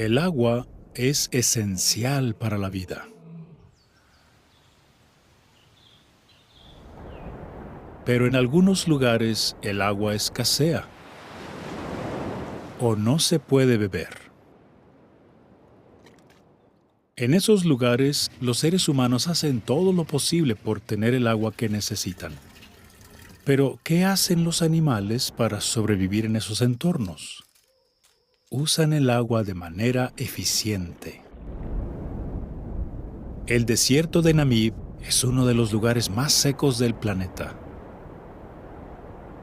El agua es esencial para la vida. Pero en algunos lugares el agua escasea o no se puede beber. En esos lugares, los seres humanos hacen todo lo posible por tener el agua que necesitan. Pero, ¿qué hacen los animales para sobrevivir en esos entornos? Usan el agua de manera eficiente. El desierto de Namib es uno de los lugares más secos del planeta.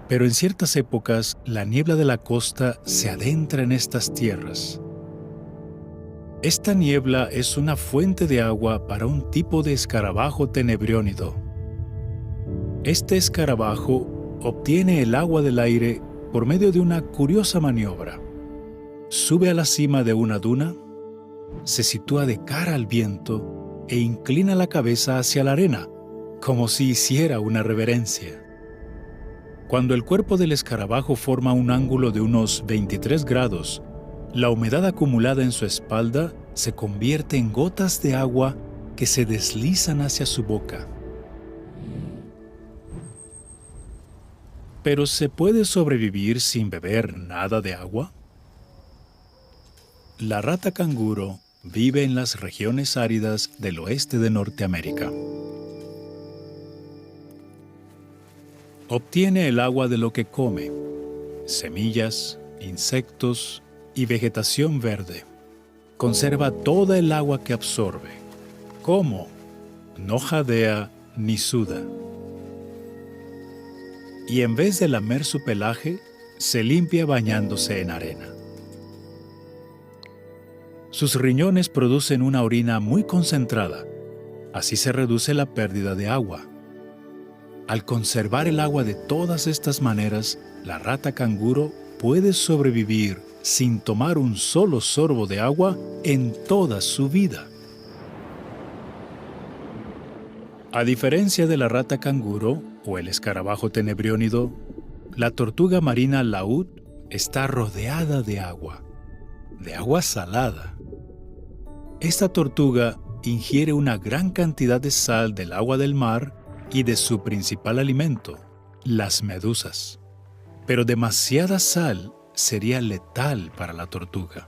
Pero en ciertas épocas, la niebla de la costa se adentra en estas tierras. Esta niebla es una fuente de agua para un tipo de escarabajo tenebriónido. Este escarabajo obtiene el agua del aire por medio de una curiosa maniobra. Sube a la cima de una duna, se sitúa de cara al viento e inclina la cabeza hacia la arena, como si hiciera una reverencia. Cuando el cuerpo del escarabajo forma un ángulo de unos 23 grados, la humedad acumulada en su espalda se convierte en gotas de agua que se deslizan hacia su boca. ¿Pero se puede sobrevivir sin beber nada de agua? La rata canguro vive en las regiones áridas del oeste de Norteamérica. Obtiene el agua de lo que come: semillas, insectos y vegetación verde. Conserva toda el agua que absorbe. ¿Cómo? No jadea ni suda. Y en vez de lamer su pelaje, se limpia bañándose en arena. Sus riñones producen una orina muy concentrada. Así se reduce la pérdida de agua. Al conservar el agua de todas estas maneras, la rata canguro puede sobrevivir sin tomar un solo sorbo de agua en toda su vida. A diferencia de la rata canguro o el escarabajo tenebriónido, la tortuga marina laúd está rodeada de agua salada. Esta tortuga ingiere una gran cantidad de sal del agua del mar y de su principal alimento, las medusas. Pero demasiada sal sería letal para la tortuga.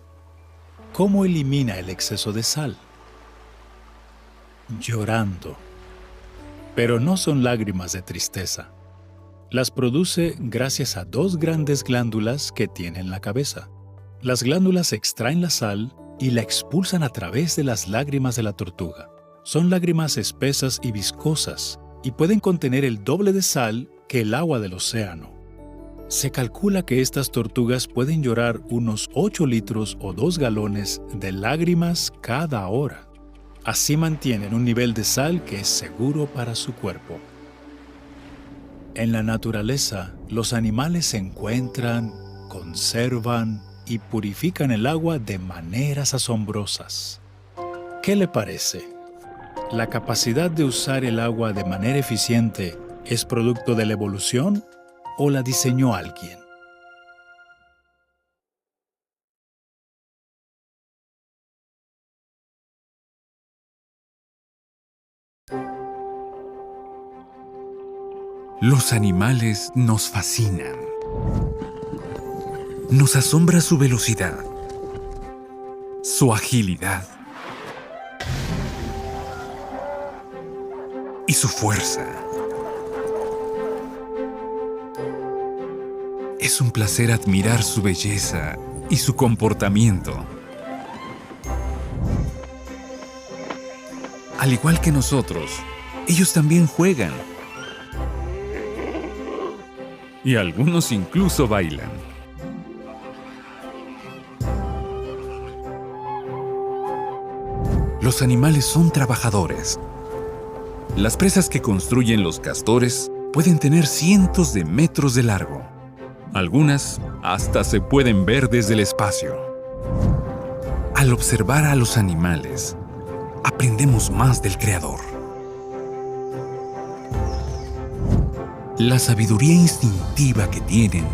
¿Cómo elimina el exceso de sal? Llorando. Pero no son lágrimas de tristeza. Las produce gracias a dos grandes glándulas que tiene en la cabeza. Las glándulas extraen la sal y la expulsan a través de las lágrimas de la tortuga. Son lágrimas espesas y viscosas y pueden contener el doble de sal que el agua del océano. Se calcula que estas tortugas pueden llorar unos 8 litros o 2 galones de lágrimas cada hora. Así mantienen un nivel de sal que es seguro para su cuerpo. En la naturaleza, los animales encuentran, conservan y purifican el agua de maneras asombrosas. ¿Qué le parece? ¿La capacidad de usar el agua de manera eficiente es producto de la evolución o la diseñó alguien? Los animales nos fascinan. Nos asombra su velocidad, su agilidad y su fuerza. Es un placer admirar su belleza y su comportamiento. Al igual que nosotros, ellos también juegan. Y algunos incluso bailan. Los animales son trabajadores. Las presas que construyen los castores pueden tener cientos de metros de largo. Algunas hasta se pueden ver desde el espacio. Al observar a los animales, aprendemos más del Creador. La sabiduría instintiva que tienen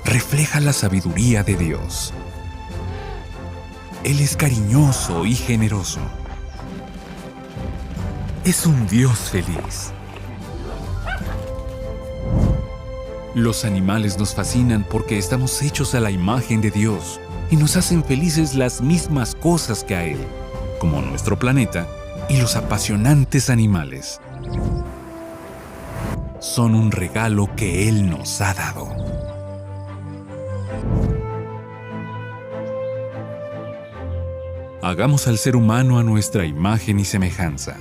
refleja la sabiduría de Dios. Él es cariñoso y generoso. Es un Dios feliz. Los animales nos fascinan porque estamos hechos a la imagen de Dios y nos hacen felices las mismas cosas que a Él, como nuestro planeta y los apasionantes animales. Son un regalo que Él nos ha dado. Hagamos al ser humano a nuestra imagen y semejanza,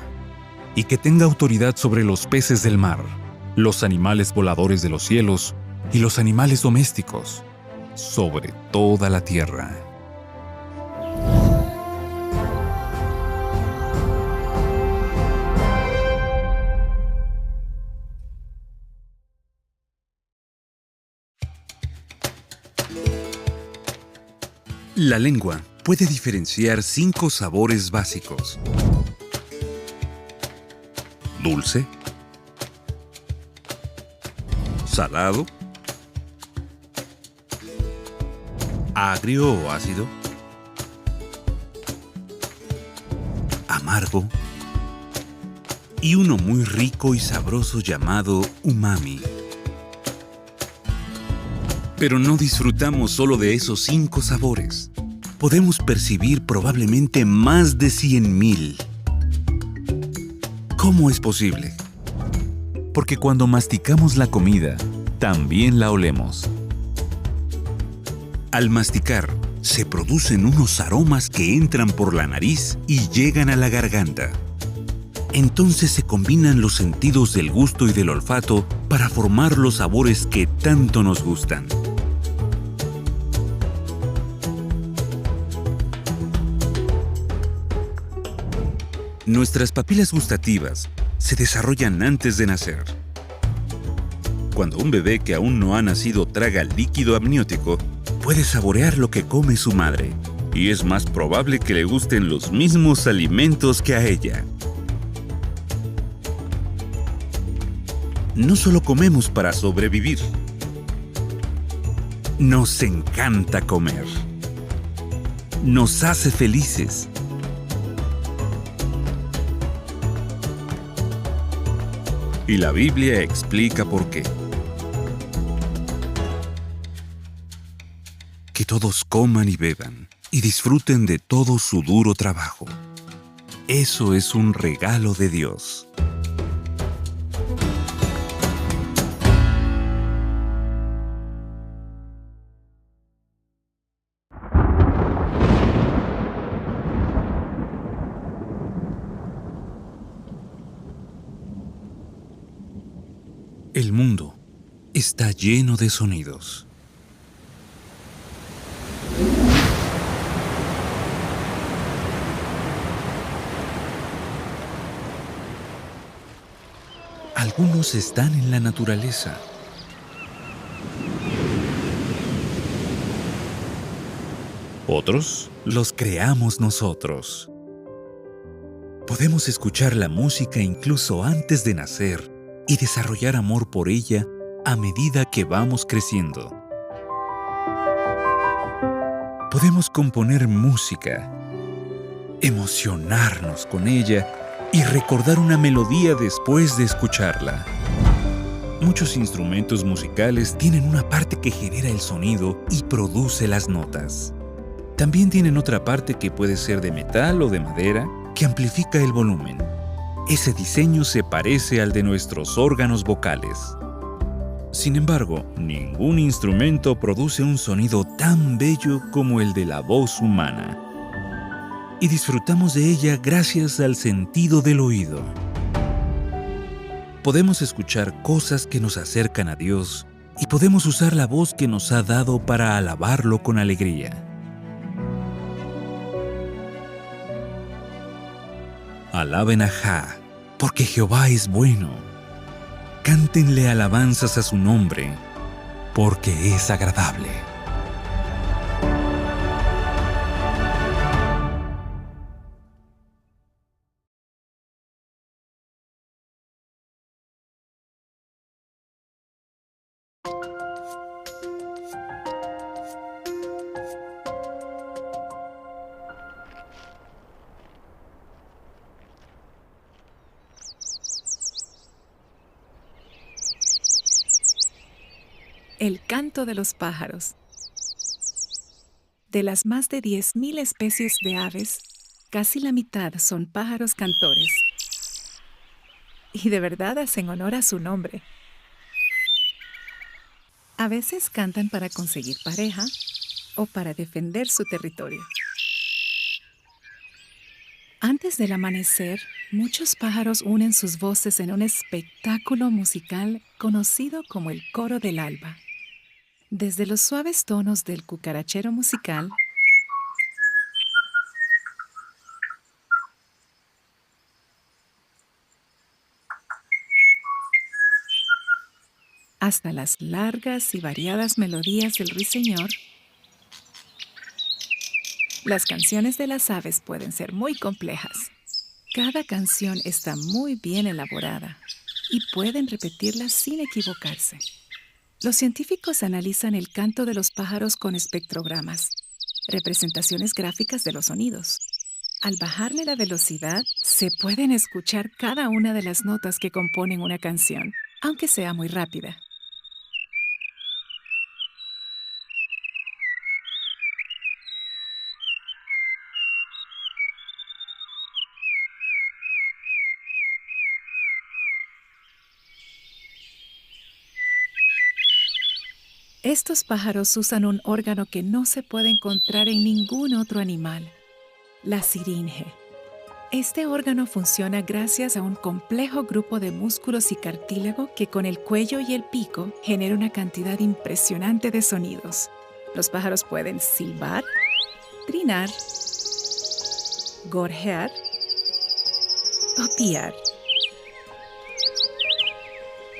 y que tenga autoridad sobre los peces del mar, los animales voladores de los cielos y los animales domésticos, sobre toda la tierra. La lengua puede diferenciar 5 sabores básicos: dulce, salado, agrio o ácido, amargo y uno muy rico y sabroso llamado umami. Pero no disfrutamos solo de esos 5 sabores. Podemos percibir probablemente más de 100,000. ¿Cómo es posible? Porque cuando masticamos la comida, también la olemos. Al masticar, se producen unos aromas que entran por la nariz y llegan a la garganta. Entonces se combinan los sentidos del gusto y del olfato para formar los sabores que tanto nos gustan. Nuestras papilas gustativas se desarrollan antes de nacer. Cuando un bebé que aún no ha nacido traga líquido amniótico, puede saborear lo que come su madre, y es más probable que le gusten los mismos alimentos que a ella. No solo comemos para sobrevivir. Nos encanta comer. Nos hace felices. Y la Biblia explica por qué. Que todos coman y beban y disfruten de todo su duro trabajo. Eso es un regalo de Dios. El mundo está lleno de sonidos. Algunos están en la naturaleza. Otros los creamos nosotros. Podemos escuchar la música incluso antes de nacer y desarrollar amor por ella a medida que vamos creciendo. Podemos componer música, emocionarnos con ella y recordar una melodía después de escucharla. Muchos instrumentos musicales tienen una parte que genera el sonido y produce las notas. También tienen otra parte que puede ser de metal o de madera que amplifica el volumen. Ese diseño se parece al de nuestros órganos vocales. Sin embargo, ningún instrumento produce un sonido tan bello como el de la voz humana. Y disfrutamos de ella gracias al sentido del oído. Podemos escuchar cosas que nos acercan a Dios y podemos usar la voz que nos ha dado para alabarlo con alegría. Alaben a Jah, porque Jehová es bueno. Cántenle alabanzas a su nombre, porque es agradable. El canto de los pájaros. De las más de 10.000 especies de aves, casi la mitad son pájaros cantores. Y de verdad hacen honor a su nombre. A veces cantan para conseguir pareja o para defender su territorio. Antes del amanecer, muchos pájaros unen sus voces en un espectáculo musical conocido como el coro del alba. Desde los suaves tonos del cucarachero musical hasta las largas y variadas melodías del ruiseñor, las canciones de las aves pueden ser muy complejas. Cada canción está muy bien elaborada y pueden repetirla sin equivocarse. Los científicos analizan el canto de los pájaros con espectrogramas, representaciones gráficas de los sonidos. Al bajarle la velocidad, se pueden escuchar cada una de las notas que componen una canción, aunque sea muy rápida. Estos pájaros usan un órgano que no se puede encontrar en ningún otro animal, la siringe. Este órgano funciona gracias a un complejo grupo de músculos y cartílago que con el cuello y el pico genera una cantidad impresionante de sonidos. Los pájaros pueden silbar, trinar, gorjear o piar.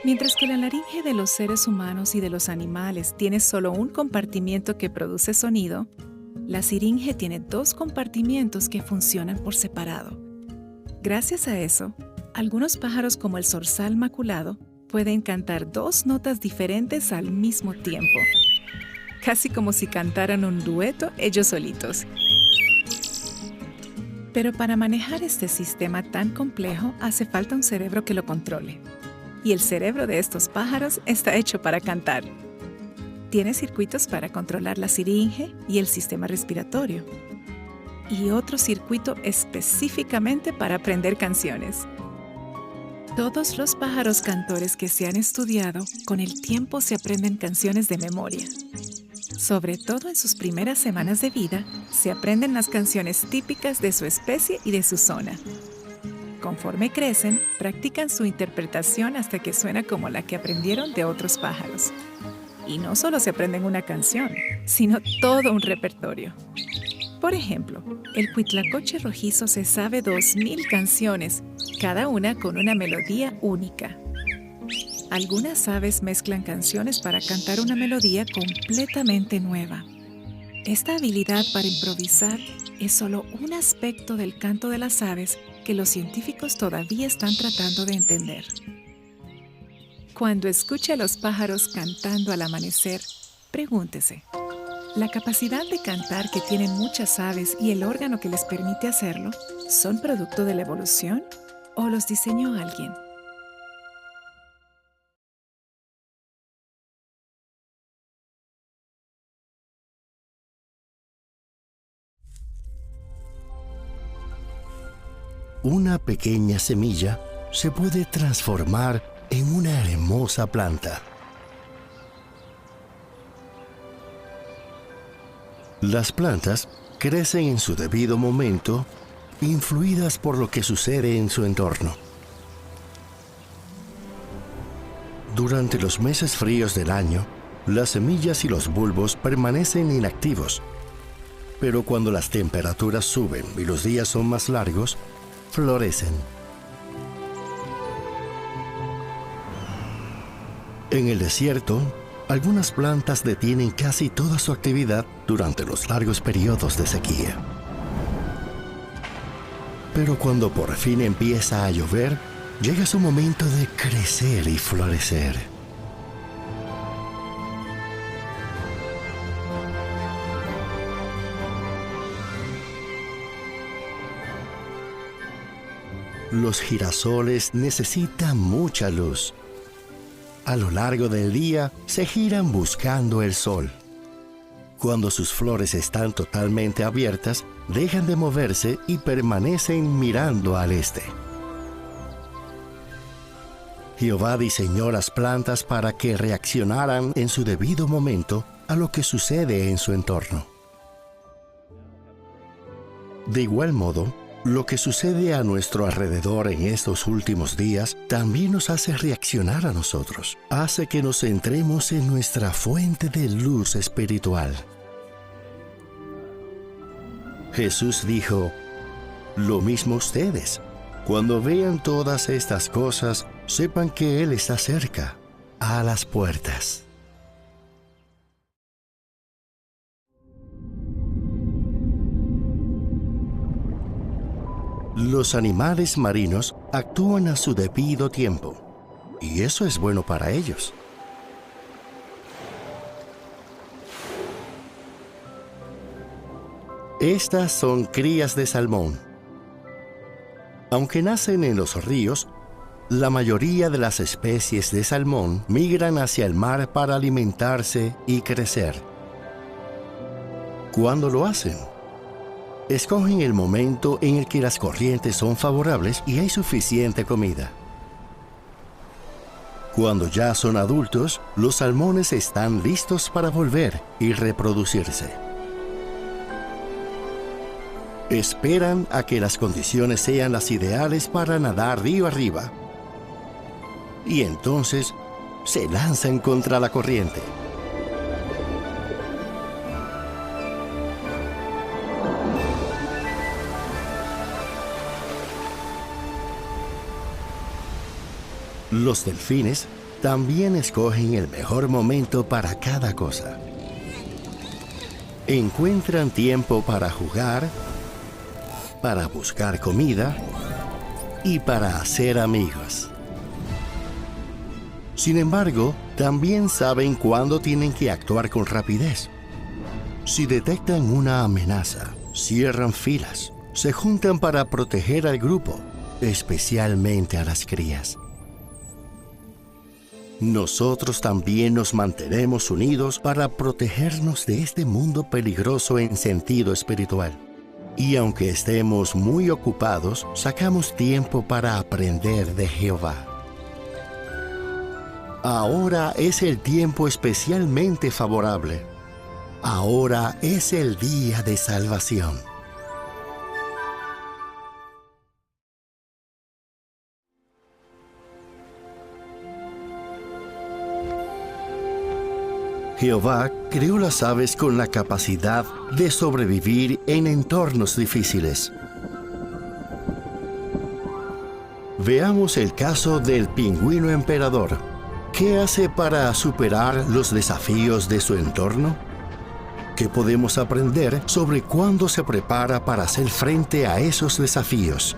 Mientras que la laringe de los seres humanos y de los animales tiene solo un compartimiento que produce sonido, la siringe tiene 2 compartimientos que funcionan por separado. Gracias a eso, algunos pájaros como el zorzal maculado pueden cantar 2 notas diferentes al mismo tiempo, casi como si cantaran un dueto ellos solitos. Pero para manejar este sistema tan complejo hace falta un cerebro que lo controle. Y el cerebro de estos pájaros está hecho para cantar. Tiene circuitos para controlar la siringe y el sistema respiratorio. Y otro circuito específicamente para aprender canciones. Todos los pájaros cantores que se han estudiado, con el tiempo se aprenden canciones de memoria. Sobre todo en sus primeras semanas de vida, se aprenden las canciones típicas de su especie y de su zona. Conforme crecen, practican su interpretación hasta que suena como la que aprendieron de otros pájaros. Y no solo se aprenden una canción, sino todo un repertorio. Por ejemplo, el cuitlacoche rojizo se sabe 2.000 canciones, cada una con una melodía única. Algunas aves mezclan canciones para cantar una melodía completamente nueva. Esta habilidad para improvisar es solo un aspecto del canto de las aves que los científicos todavía están tratando de entender. Cuando escuche a los pájaros cantando al amanecer, pregúntese, ¿la capacidad de cantar que tienen muchas aves y el órgano que les permite hacerlo son producto de la evolución o los diseñó alguien? Una pequeña semilla se puede transformar en una hermosa planta. Las plantas crecen en su debido momento, influidas por lo que sucede en su entorno. Durante los meses fríos del año, las semillas y los bulbos permanecen inactivos. Pero cuando las temperaturas suben y los días son más largos, florecen. En el desierto, algunas plantas detienen casi toda su actividad durante los largos periodos de sequía. Pero cuando por fin empieza a llover, llega su momento de crecer y florecer. Los girasoles necesitan mucha luz. a lo largo del día se giran buscando el sol. Cuando sus flores están totalmente abiertas, dejan de moverse y permanecen mirando al este. Jehová diseñó las plantas para que reaccionaran en su debido momento a lo que sucede en su entorno. De igual modo, lo que sucede a nuestro alrededor en estos últimos días también nos hace reaccionar a nosotros. Hace que nos centremos en nuestra fuente de luz espiritual. Jesús dijo, lo mismo ustedes. Cuando vean todas estas cosas, sepan que Él está cerca, a las puertas. Los animales marinos actúan a su debido tiempo, y eso es bueno para ellos. Estas son crías de salmón. Aunque nacen en los ríos, la mayoría de las especies de salmón migran hacia el mar para alimentarse y crecer. ¿Cuándo lo hacen? Escogen el momento en el que las corrientes son favorables y hay suficiente comida. Cuando ya son adultos, los salmones están listos para volver y reproducirse. Esperan a que las condiciones sean las ideales para nadar río arriba. Y entonces se lanzan contra la corriente. Los delfines también escogen el mejor momento para cada cosa. Encuentran tiempo para jugar, para buscar comida y para hacer amigos. Sin embargo, también saben cuándo tienen que actuar con rapidez. Si detectan una amenaza, cierran filas, se juntan para proteger al grupo, especialmente a las crías. Nosotros también nos mantenemos unidos para protegernos de este mundo peligroso en sentido espiritual. Y aunque estemos muy ocupados, sacamos tiempo para aprender de Jehová. Ahora es el tiempo especialmente favorable. Ahora es el día de salvación. Jehová creó las aves con la capacidad de sobrevivir en entornos difíciles. Veamos el caso del pingüino emperador. ¿Qué hace para superar los desafíos de su entorno? ¿Qué podemos aprender sobre cuándo se prepara para hacer frente a esos desafíos?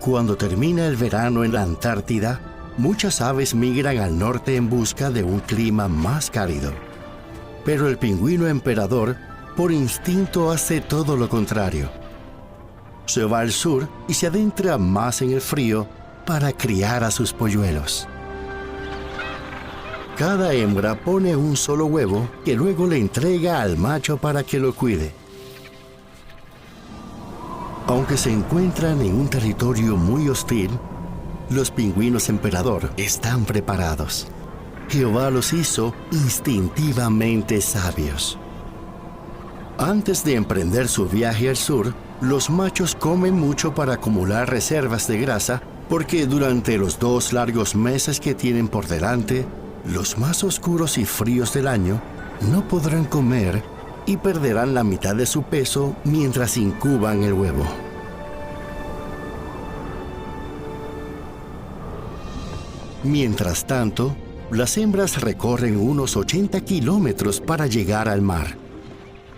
Cuando termina el verano en la Antártida, muchas aves migran al norte en busca de un clima más cálido. Pero el pingüino emperador, por instinto, hace todo lo contrario. Se va al sur y se adentra más en el frío para criar a sus polluelos. Cada hembra pone un solo huevo que luego le entrega al macho para que lo cuide. Aunque se encuentran en un territorio muy hostil, los pingüinos emperador están preparados. Jehová los hizo instintivamente sabios. Antes de emprender su viaje al sur, los machos comen mucho para acumular reservas de grasa, porque durante los 2 largos meses que tienen por delante, los más oscuros y fríos del año, no podrán comer y perderán la mitad de su peso mientras incuban el huevo. Mientras tanto, las hembras recorren unos 80 kilómetros para llegar al mar.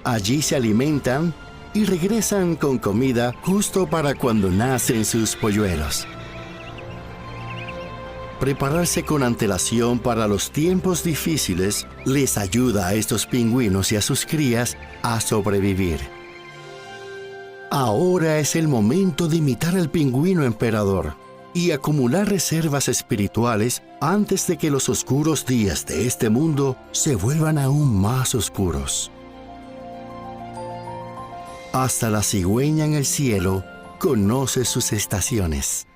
Allí se alimentan y regresan con comida justo para cuando nacen sus polluelos. Prepararse con antelación para los tiempos difíciles les ayuda a estos pingüinos y a sus crías a sobrevivir. Ahora es el momento de imitar al pingüino emperador. y acumular reservas espirituales antes de que los oscuros días de este mundo se vuelvan aún más oscuros. Hasta la cigüeña en el cielo conoce sus estaciones.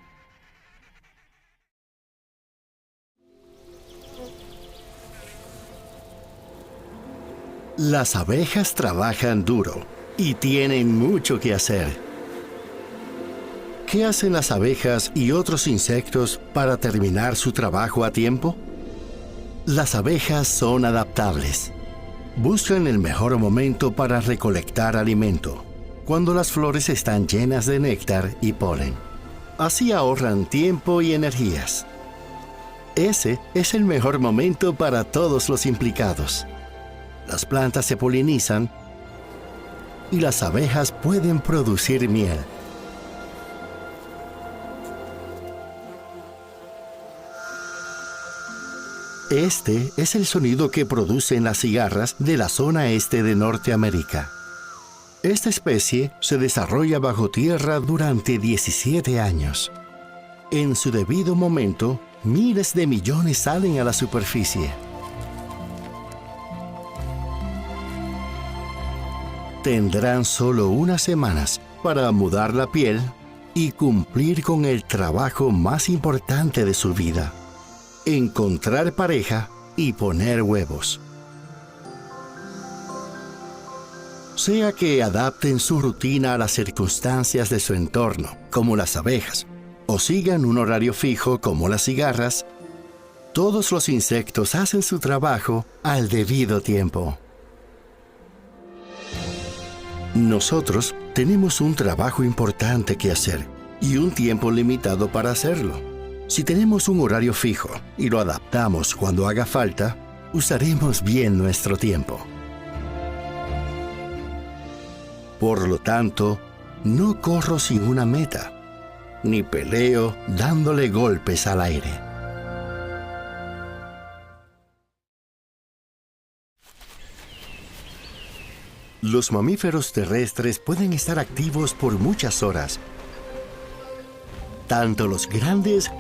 Las abejas trabajan duro y tienen mucho que hacer. ¿Qué hacen las abejas y otros insectos para terminar su trabajo a tiempo? Las abejas son adaptables. Buscan el mejor momento para recolectar alimento, cuando las flores están llenas de néctar y polen. Así ahorran tiempo y energías. Ese es el mejor momento para todos los implicados. Las plantas se polinizan y las abejas pueden producir miel. Este es el sonido que producen las cigarras de la zona este de Norteamérica. Esta especie se desarrolla bajo tierra durante 17 años. En su debido momento, miles de millones salen a la superficie. Tendrán solo unas semanas para mudar la piel y cumplir con el trabajo más importante de su vida: encontrar pareja y poner huevos. Sea que adapten su rutina a las circunstancias de su entorno, como las abejas, o sigan un horario fijo, como las cigarras, todos los insectos hacen su trabajo al debido tiempo. Nosotros tenemos un trabajo importante que hacer y un tiempo limitado para hacerlo. Si tenemos un horario fijo y lo adaptamos cuando haga falta, usaremos bien nuestro tiempo. Por lo tanto, no corro sin una meta, ni peleo dándole golpes al aire. Los mamíferos terrestres pueden estar activos por muchas horas, tanto los grandes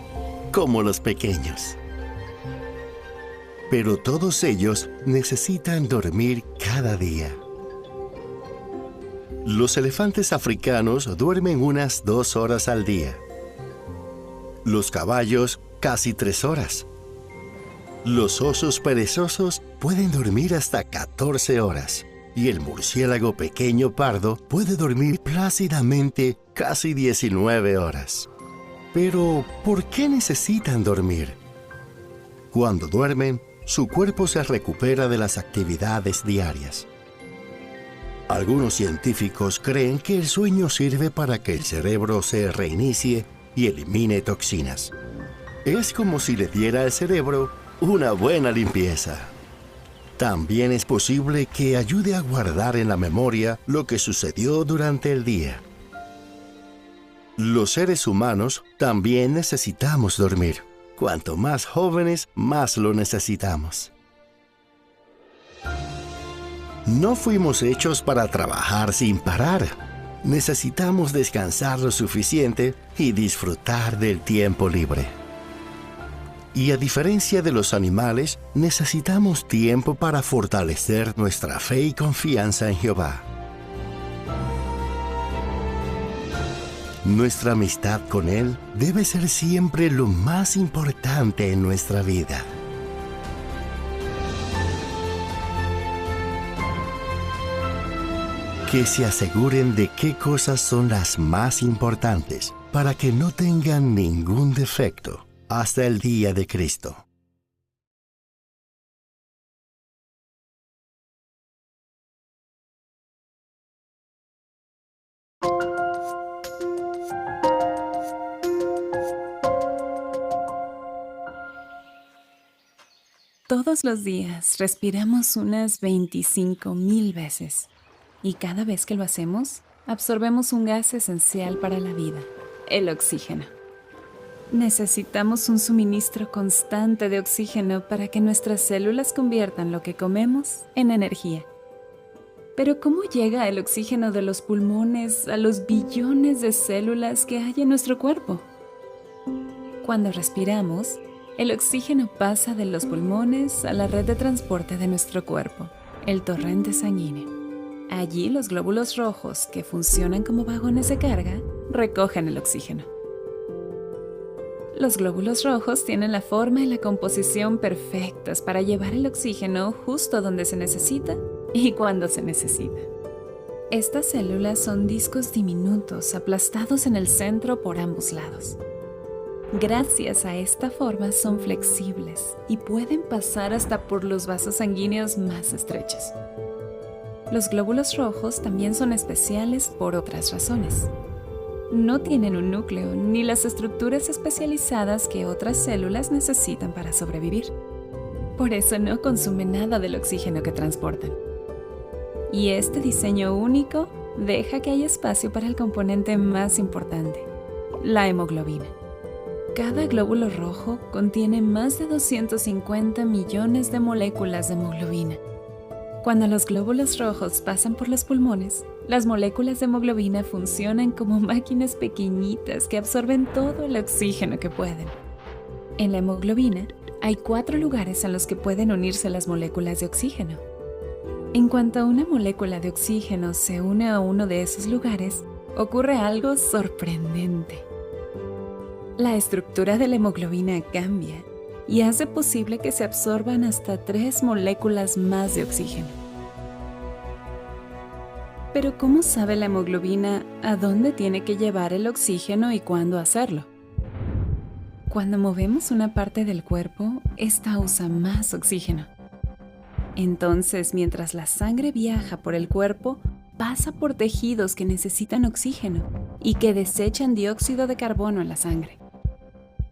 como los pequeños. Pero todos ellos necesitan dormir cada día. Los elefantes africanos duermen unas 2 horas al día. Los caballos, casi 3 horas. Los osos perezosos pueden dormir hasta 14 horas. Y el murciélago pequeño pardo puede dormir plácidamente casi 19 horas. Pero, ¿por qué necesitan dormir? Cuando duermen, su cuerpo se recupera de las actividades diarias. Algunos científicos creen que el sueño sirve para que el cerebro se reinicie y elimine toxinas. Es como si le diera al cerebro una buena limpieza. También es posible que ayude a guardar en la memoria lo que sucedió durante el día. Los seres humanos también necesitamos dormir. Cuanto más jóvenes, más lo necesitamos. No fuimos hechos para trabajar sin parar. Necesitamos descansar lo suficiente y disfrutar del tiempo libre. Y a diferencia de los animales, necesitamos tiempo para fortalecer nuestra fe y confianza en Jehová. Nuestra amistad con Él debe ser siempre lo más importante en nuestra vida. Que se aseguren de qué cosas son las más importantes para que no tengan ningún defecto hasta el día de Cristo. Todos los días respiramos unas 25,000 veces. Y cada vez que lo hacemos, absorbemos un gas esencial para la vida, el oxígeno. Necesitamos un suministro constante de oxígeno para que nuestras células conviertan lo que comemos en energía. Pero ¿cómo llega el oxígeno de los pulmones a los billones de células que hay en nuestro cuerpo? Cuando respiramos, el oxígeno pasa de los pulmones a la red de transporte de nuestro cuerpo, el torrente sanguíneo. Allí los glóbulos rojos, que funcionan como vagones de carga, recogen el oxígeno. Los glóbulos rojos tienen la forma y la composición perfectas para llevar el oxígeno justo donde se necesita y cuando se necesita. Estas células son discos diminutos aplastados en el centro por ambos lados. Gracias a esta forma son flexibles y pueden pasar hasta por los vasos sanguíneos más estrechos. Los glóbulos rojos también son especiales por otras razones. No tienen un núcleo ni las estructuras especializadas que otras células necesitan para sobrevivir. Por eso no consumen nada del oxígeno que transportan. Y este diseño único deja que haya espacio para el componente más importante, la hemoglobina. Cada glóbulo rojo contiene más de 250 millones de moléculas de hemoglobina. Cuando los glóbulos rojos pasan por los pulmones, las moléculas de hemoglobina funcionan como máquinas pequeñitas que absorben todo el oxígeno que pueden. En la hemoglobina hay 4 lugares en los que pueden unirse las moléculas de oxígeno. En cuanto una molécula de oxígeno se une a uno de esos lugares, ocurre algo sorprendente. La estructura de la hemoglobina cambia y hace posible que se absorban hasta 3 moléculas más de oxígeno. Pero ¿cómo sabe la hemoglobina a dónde tiene que llevar el oxígeno y cuándo hacerlo? Cuando movemos una parte del cuerpo, esta usa más oxígeno. Entonces, mientras la sangre viaja por el cuerpo, pasa por tejidos que necesitan oxígeno y que desechan dióxido de carbono en la sangre.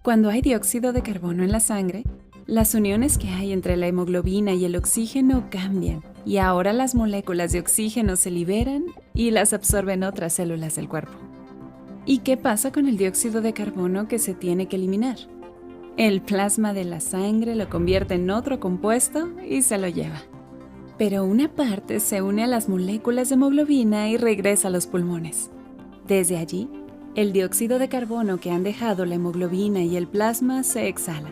Cuando hay dióxido de carbono en la sangre, las uniones que hay entre la hemoglobina y el oxígeno cambian y ahora las moléculas de oxígeno se liberan y las absorben otras células del cuerpo. ¿Y qué pasa con el dióxido de carbono que se tiene que eliminar? El plasma de la sangre lo convierte en otro compuesto y se lo lleva. Pero una parte se une a las moléculas de hemoglobina y regresa a los pulmones. Desde allí, el dióxido de carbono que han dejado la hemoglobina y el plasma se exhala.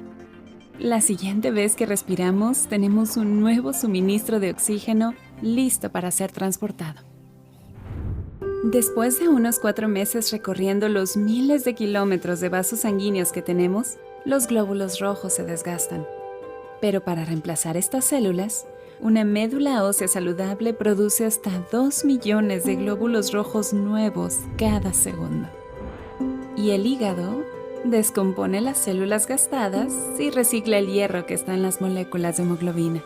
La siguiente vez que respiramos, tenemos un nuevo suministro de oxígeno listo para ser transportado. Después de unos 4 meses recorriendo los miles de kilómetros de vasos sanguíneos que tenemos, los glóbulos rojos se desgastan. Pero para reemplazar estas células, una médula ósea saludable produce hasta 2 millones de glóbulos rojos nuevos cada segundo. Y el hígado descompone las células gastadas y recicla el hierro que está en las moléculas de hemoglobina.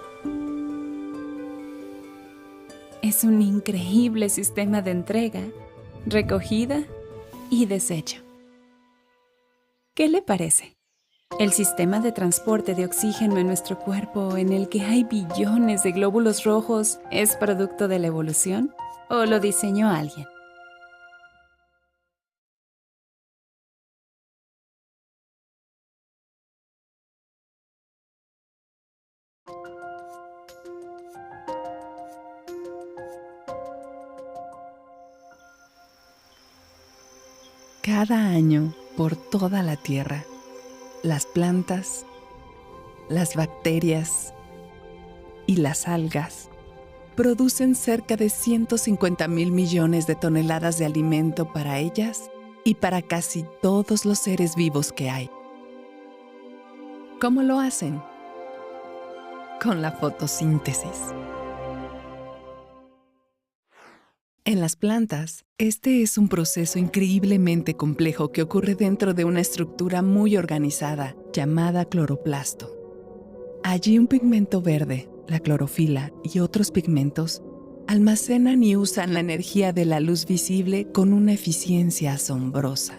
Es un increíble sistema de entrega, recogida y desecho. ¿Qué le parece? El sistema de transporte de oxígeno en nuestro cuerpo, en el que hay billones de glóbulos rojos, ¿es producto de la evolución o lo diseñó alguien? Cada año, por toda la Tierra, las plantas, las bacterias y las algas producen cerca de 150,000 millones de toneladas de alimento para ellas y para casi todos los seres vivos que hay. ¿Cómo lo hacen? Con la fotosíntesis. En las plantas, este es un proceso increíblemente complejo que ocurre dentro de una estructura muy organizada llamada cloroplasto. Allí un pigmento verde, la clorofila y otros pigmentos almacenan y usan la energía de la luz visible con una eficiencia asombrosa.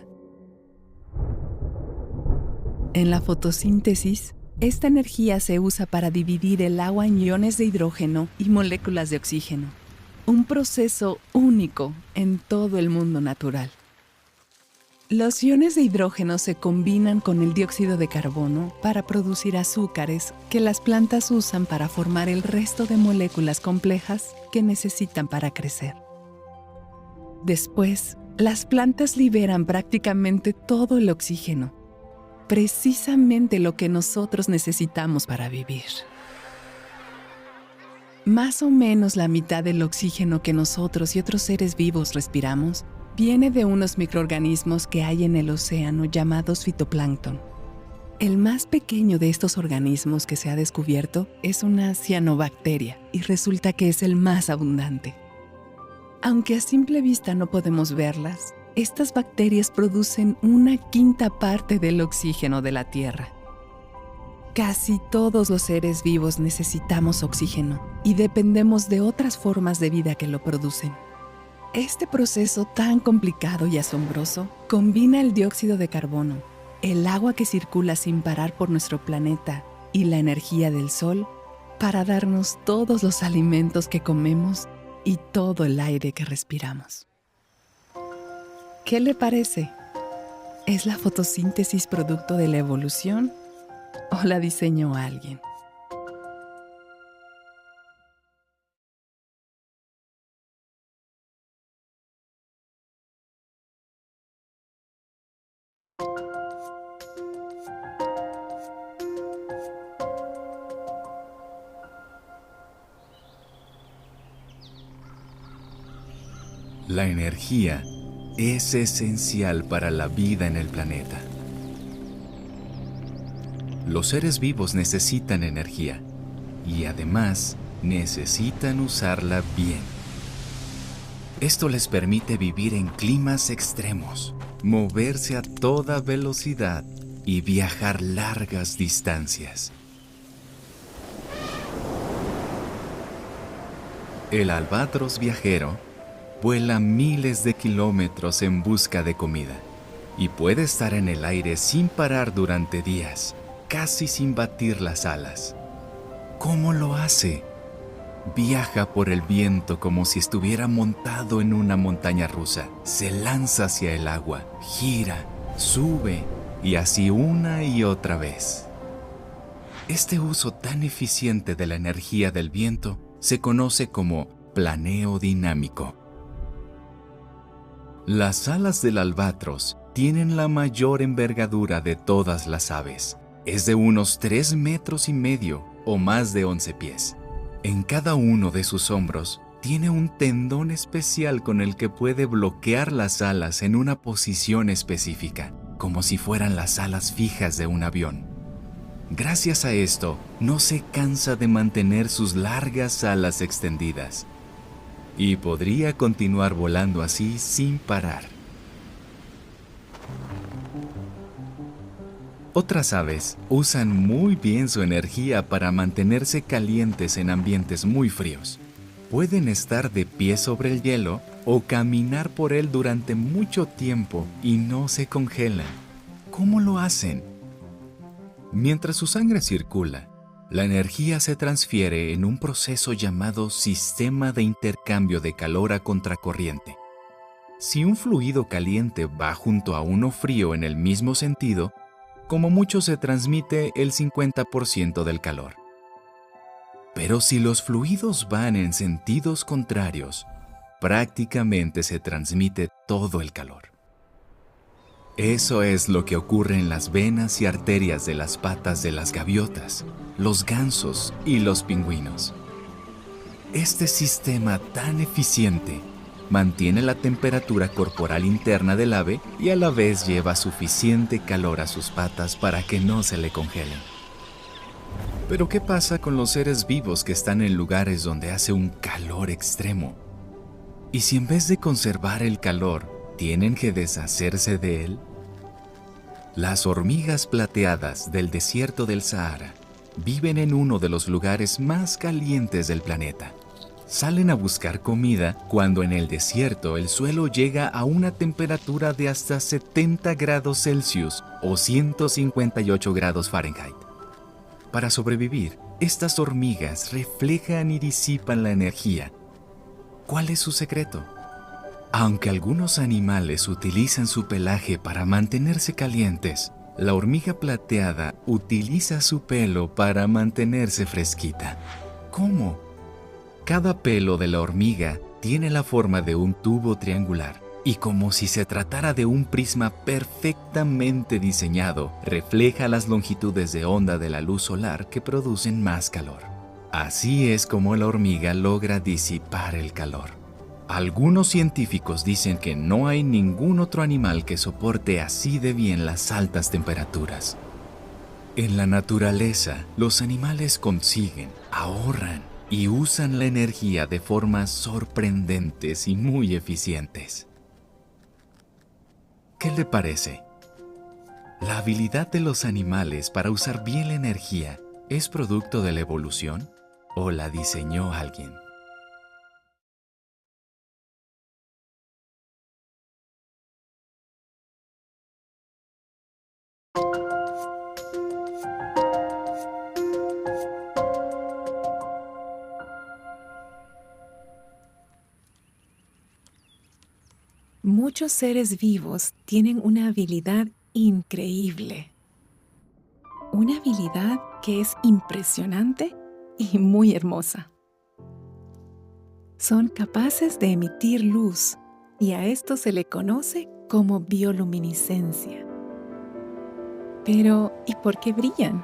En la fotosíntesis, esta energía se usa para dividir el agua en iones de hidrógeno y moléculas de oxígeno. Un proceso único en todo el mundo natural. Los iones de hidrógeno se combinan con el dióxido de carbono para producir azúcares que las plantas usan para formar el resto de moléculas complejas que necesitan para crecer. Después, las plantas liberan prácticamente todo el oxígeno. precisamente lo que nosotros necesitamos para vivir. Más o menos la mitad del oxígeno que nosotros y otros seres vivos respiramos viene de unos microorganismos que hay en el océano llamados fitoplancton. El más pequeño de estos organismos que se ha descubierto es una cianobacteria y resulta que es el más abundante. Aunque a simple vista no podemos verlas, estas bacterias producen 1/5 parte del oxígeno de la Tierra. Casi todos los seres vivos necesitamos oxígeno y dependemos de otras formas de vida que lo producen. Este proceso tan complicado y asombroso combina el dióxido de carbono, el agua que circula sin parar por nuestro planeta y la energía del sol para darnos todos los alimentos que comemos y todo el aire que respiramos. ¿Qué le parece? ¿Es la fotosíntesis producto de la evolución o la diseñó alguien? La energía es esencial para la vida en el planeta. Los seres vivos necesitan energía y además necesitan usarla bien. Esto les permite vivir en climas extremos, moverse a toda velocidad y viajar largas distancias. El albatros viajero vuela miles de kilómetros en busca de comida y puede estar en el aire sin parar durante días, casi sin batir las alas. ¿Cómo lo hace? Viaja por el viento como si estuviera montado en una montaña rusa. Se lanza hacia el agua, gira, sube y así una y otra vez. Este uso tan eficiente de la energía del viento se conoce como planeo dinámico. Las alas del albatros tienen la mayor envergadura de todas las aves. Es de unos 3,5 metros o más de 11 pies. En cada uno de sus hombros tiene un tendón especial con el que puede bloquear las alas en una posición específica, como si fueran las alas fijas de un avión. Gracias a esto, no se cansa de mantener sus largas alas extendidas. Y podría continuar volando así sin parar. Otras aves usan muy bien su energía para mantenerse calientes en ambientes muy fríos. Pueden estar de pie sobre el hielo o caminar por él durante mucho tiempo y no se congelan. ¿Cómo lo hacen? Mientras su sangre circula, la energía se transfiere en un proceso llamado sistema de intercambio de calor a contracorriente. Si un fluido caliente va junto a uno frío en el mismo sentido, como mucho se transmite el 50% del calor. Pero si los fluidos van en sentidos contrarios, prácticamente se transmite todo el calor. Eso es lo que ocurre en las venas y arterias de las patas de las gaviotas, los gansos y los pingüinos. Este sistema tan eficiente mantiene la temperatura corporal interna del ave y a la vez lleva suficiente calor a sus patas para que no se le congelen. Pero ¿qué pasa con los seres vivos que están en lugares donde hace un calor extremo? ¿Y si en vez de conservar el calor, tienen que deshacerse de él? Las hormigas plateadas del desierto del Sahara viven en uno de los lugares más calientes del planeta. Salen a buscar comida cuando en el desierto el suelo llega a una temperatura de hasta 70 grados Celsius o 158 grados Fahrenheit. Para sobrevivir, estas hormigas reflejan y disipan la energía. ¿Cuál es su secreto? Aunque algunos animales utilizan su pelaje para mantenerse calientes, la hormiga plateada utiliza su pelo para mantenerse fresquita. ¿Cómo? Cada pelo de la hormiga tiene la forma de un tubo triangular y como si se tratara de un prisma perfectamente diseñado, refleja las longitudes de onda de la luz solar que producen más calor. Así es como la hormiga logra disipar el calor. Algunos científicos dicen que no hay ningún otro animal que soporte así de bien las altas temperaturas. En la naturaleza, los animales consiguen, ahorran y usan la energía de formas sorprendentes y muy eficientes. ¿Qué le parece? ¿La habilidad de los animales para usar bien la energía es producto de la evolución o la diseñó alguien? Muchos seres vivos tienen una habilidad increíble. Una habilidad que es impresionante y muy hermosa. Son capaces de emitir luz y a esto se le conoce como bioluminiscencia. Pero, ¿y por qué brillan?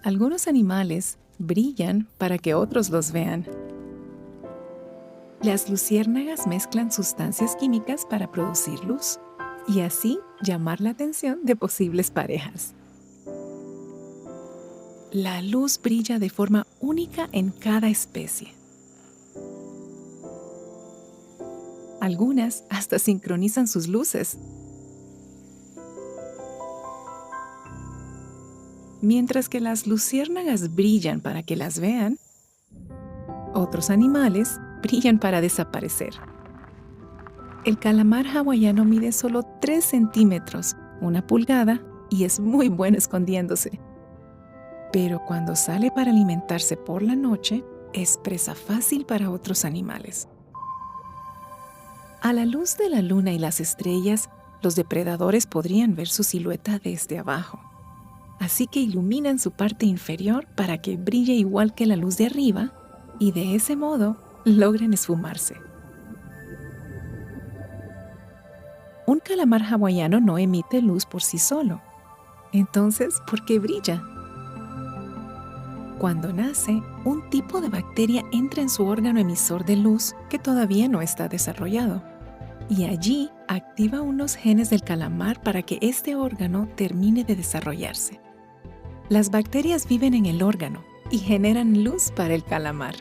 Algunos animales brillan para que otros los vean. Las luciérnagas mezclan sustancias químicas para producir luz y así llamar la atención de posibles parejas. La luz brilla de forma única en cada especie. Algunas hasta sincronizan sus luces. Mientras que las luciérnagas brillan para que las vean, otros animales brillan para desaparecer. El calamar hawaiano mide solo 3 centímetros, 1 pulgada, y es muy bueno escondiéndose. Pero cuando sale para alimentarse por la noche, es presa fácil para otros animales. A la luz de la luna y las estrellas, los depredadores podrían ver su silueta desde abajo. Así que iluminan su parte inferior para que brille igual que la luz de arriba y de ese modo logren esfumarse. Un calamar hawaiano no emite luz por sí solo. Entonces, ¿por qué brilla? Cuando nace, un tipo de bacteria entra en su órgano emisor de luz que todavía no está desarrollado. Y allí activa unos genes del calamar para que este órgano termine de desarrollarse. Las bacterias viven en el órgano y generan luz para el calamar.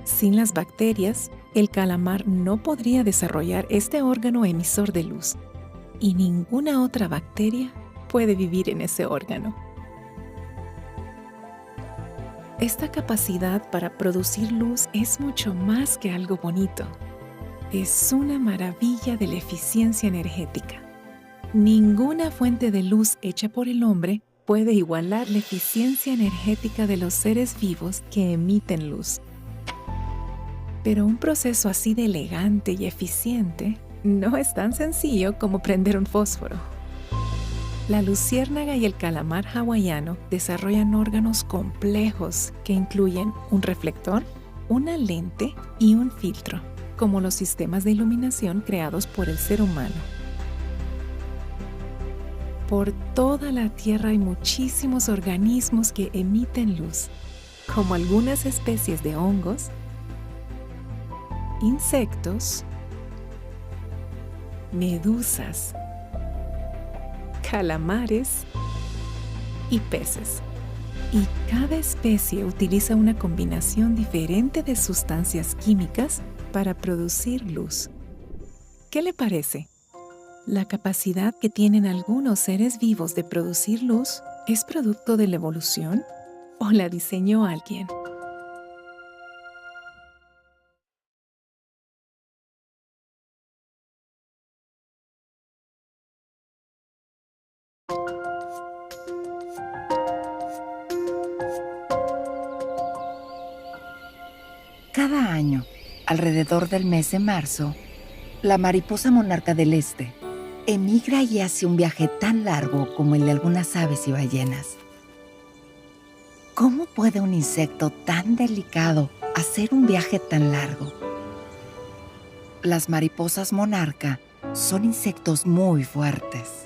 Sin las bacterias, el calamar no podría desarrollar este órgano emisor de luz y ninguna otra bacteria puede vivir en ese órgano. Esta capacidad para producir luz es mucho más que algo bonito. Es una maravilla de la eficiencia energética. Ninguna fuente de luz hecha por el hombre puede igualar la eficiencia energética de los seres vivos que emiten luz. Pero un proceso así de elegante y eficiente no es tan sencillo como prender un fósforo. La luciérnaga y el calamar hawaiano desarrollan órganos complejos que incluyen un reflector, una lente y un filtro, como los sistemas de iluminación creados por el ser humano. Por toda la Tierra hay muchísimos organismos que emiten luz, como algunas especies de hongos, insectos, medusas, calamares y peces. Y cada especie utiliza una combinación diferente de sustancias químicas para producir luz. ¿Qué le parece? La capacidad que tienen algunos seres vivos de producir luz es producto de la evolución o la diseñó alguien. Cada año, alrededor del mes de marzo, la mariposa monarca del este emigra y hace un viaje tan largo como el de algunas aves y ballenas. ¿Cómo puede un insecto tan delicado hacer un viaje tan largo? Las mariposas monarca son insectos muy fuertes.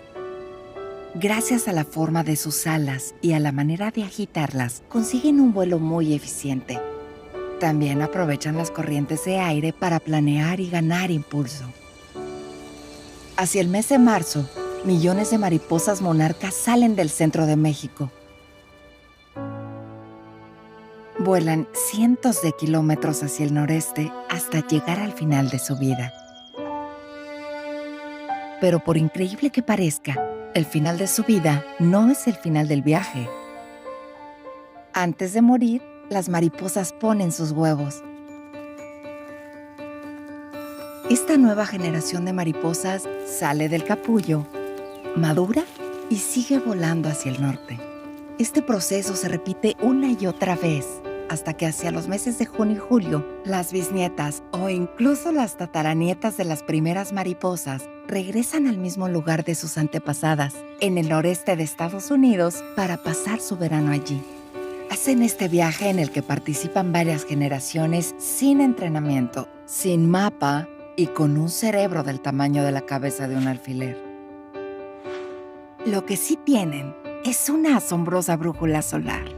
Gracias a la forma de sus alas y a la manera de agitarlas, consiguen un vuelo muy eficiente. También aprovechan las corrientes de aire para planear y ganar impulso. Hacia el mes de marzo, millones de mariposas monarcas salen del centro de México. Vuelan cientos de kilómetros hacia el noreste hasta llegar al final de su vida. Pero por increíble que parezca, el final de su vida no es el final del viaje. Antes de morir, las mariposas ponen sus huevos. Esta nueva generación de mariposas sale del capullo, madura y sigue volando hacia el norte. Este proceso se repite una y otra vez, hasta que hacia los meses de junio y julio, las bisnietas o incluso las tataranietas de las primeras mariposas regresan al mismo lugar de sus antepasadas, en el noreste de Estados Unidos, para pasar su verano allí. Hacen este viaje en el que participan varias generaciones sin entrenamiento, sin mapa y con un cerebro del tamaño de la cabeza de un alfiler. Lo que sí tienen es una asombrosa brújula solar.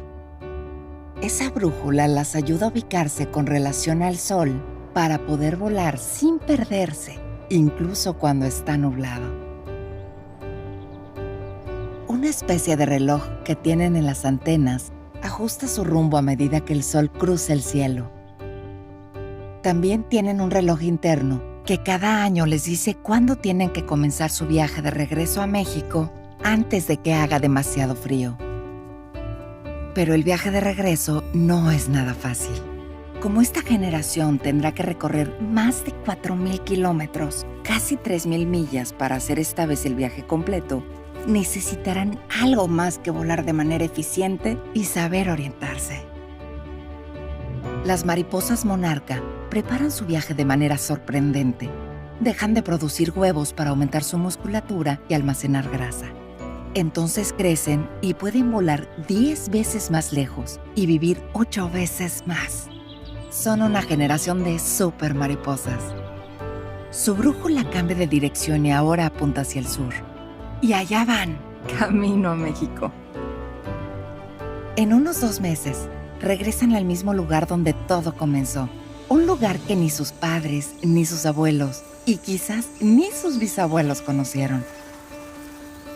Esa brújula las ayuda a ubicarse con relación al sol para poder volar sin perderse, incluso cuando está nublado. Una especie de reloj que tienen en las antenas ajusta su rumbo a medida que el sol cruza el cielo. También tienen un reloj interno que cada año les dice cuándo tienen que comenzar su viaje de regreso a México antes de que haga demasiado frío. Pero el viaje de regreso no es nada fácil. Como esta generación tendrá que recorrer más de 4,000 kilómetros, casi 3,000 millas para hacer esta vez el viaje completo, necesitarán algo más que volar de manera eficiente y saber orientarse. Las mariposas monarca preparan su viaje de manera sorprendente. Dejan de producir huevos para aumentar su musculatura y almacenar grasa. Entonces crecen y pueden volar 10 veces más lejos y vivir 8 veces más. Son una generación de super mariposas. Su brújula cambia de dirección y ahora apunta hacia el sur. Y allá van, camino a México. En unos 2 meses, regresan al mismo lugar donde todo comenzó. Un lugar que ni sus padres, ni sus abuelos, y quizás ni sus bisabuelos conocieron.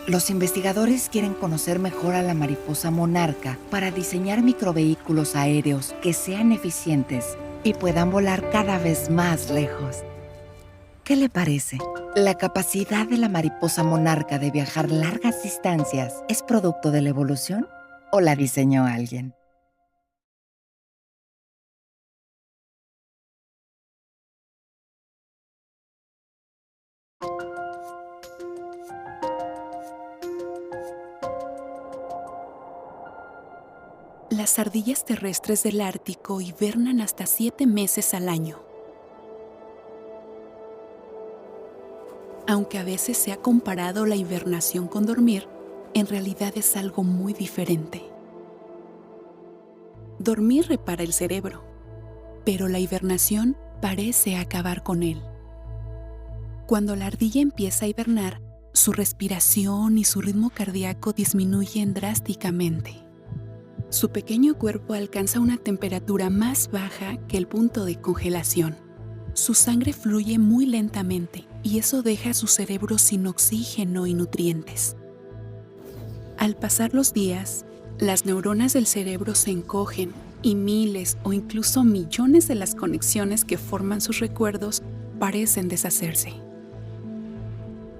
Los investigadores quieren conocer mejor a la mariposa monarca para diseñar microvehículos aéreos que sean eficientes y puedan volar cada vez más lejos. ¿Qué le parece? ¿La capacidad de la mariposa monarca de viajar largas distancias es producto de la evolución o la diseñó alguien? Las ardillas terrestres del Ártico hibernan hasta 7 meses al año. Aunque a veces se ha comparado la hibernación con dormir, en realidad es algo muy diferente. Dormir repara el cerebro, pero la hibernación parece acabar con él. Cuando la ardilla empieza a hibernar, su respiración y su ritmo cardíaco disminuyen drásticamente. Su pequeño cuerpo alcanza una temperatura más baja que el punto de congelación. Su sangre fluye muy lentamente y eso deja a su cerebro sin oxígeno y nutrientes. Al pasar los días, las neuronas del cerebro se encogen y miles o incluso millones de las conexiones que forman sus recuerdos parecen deshacerse.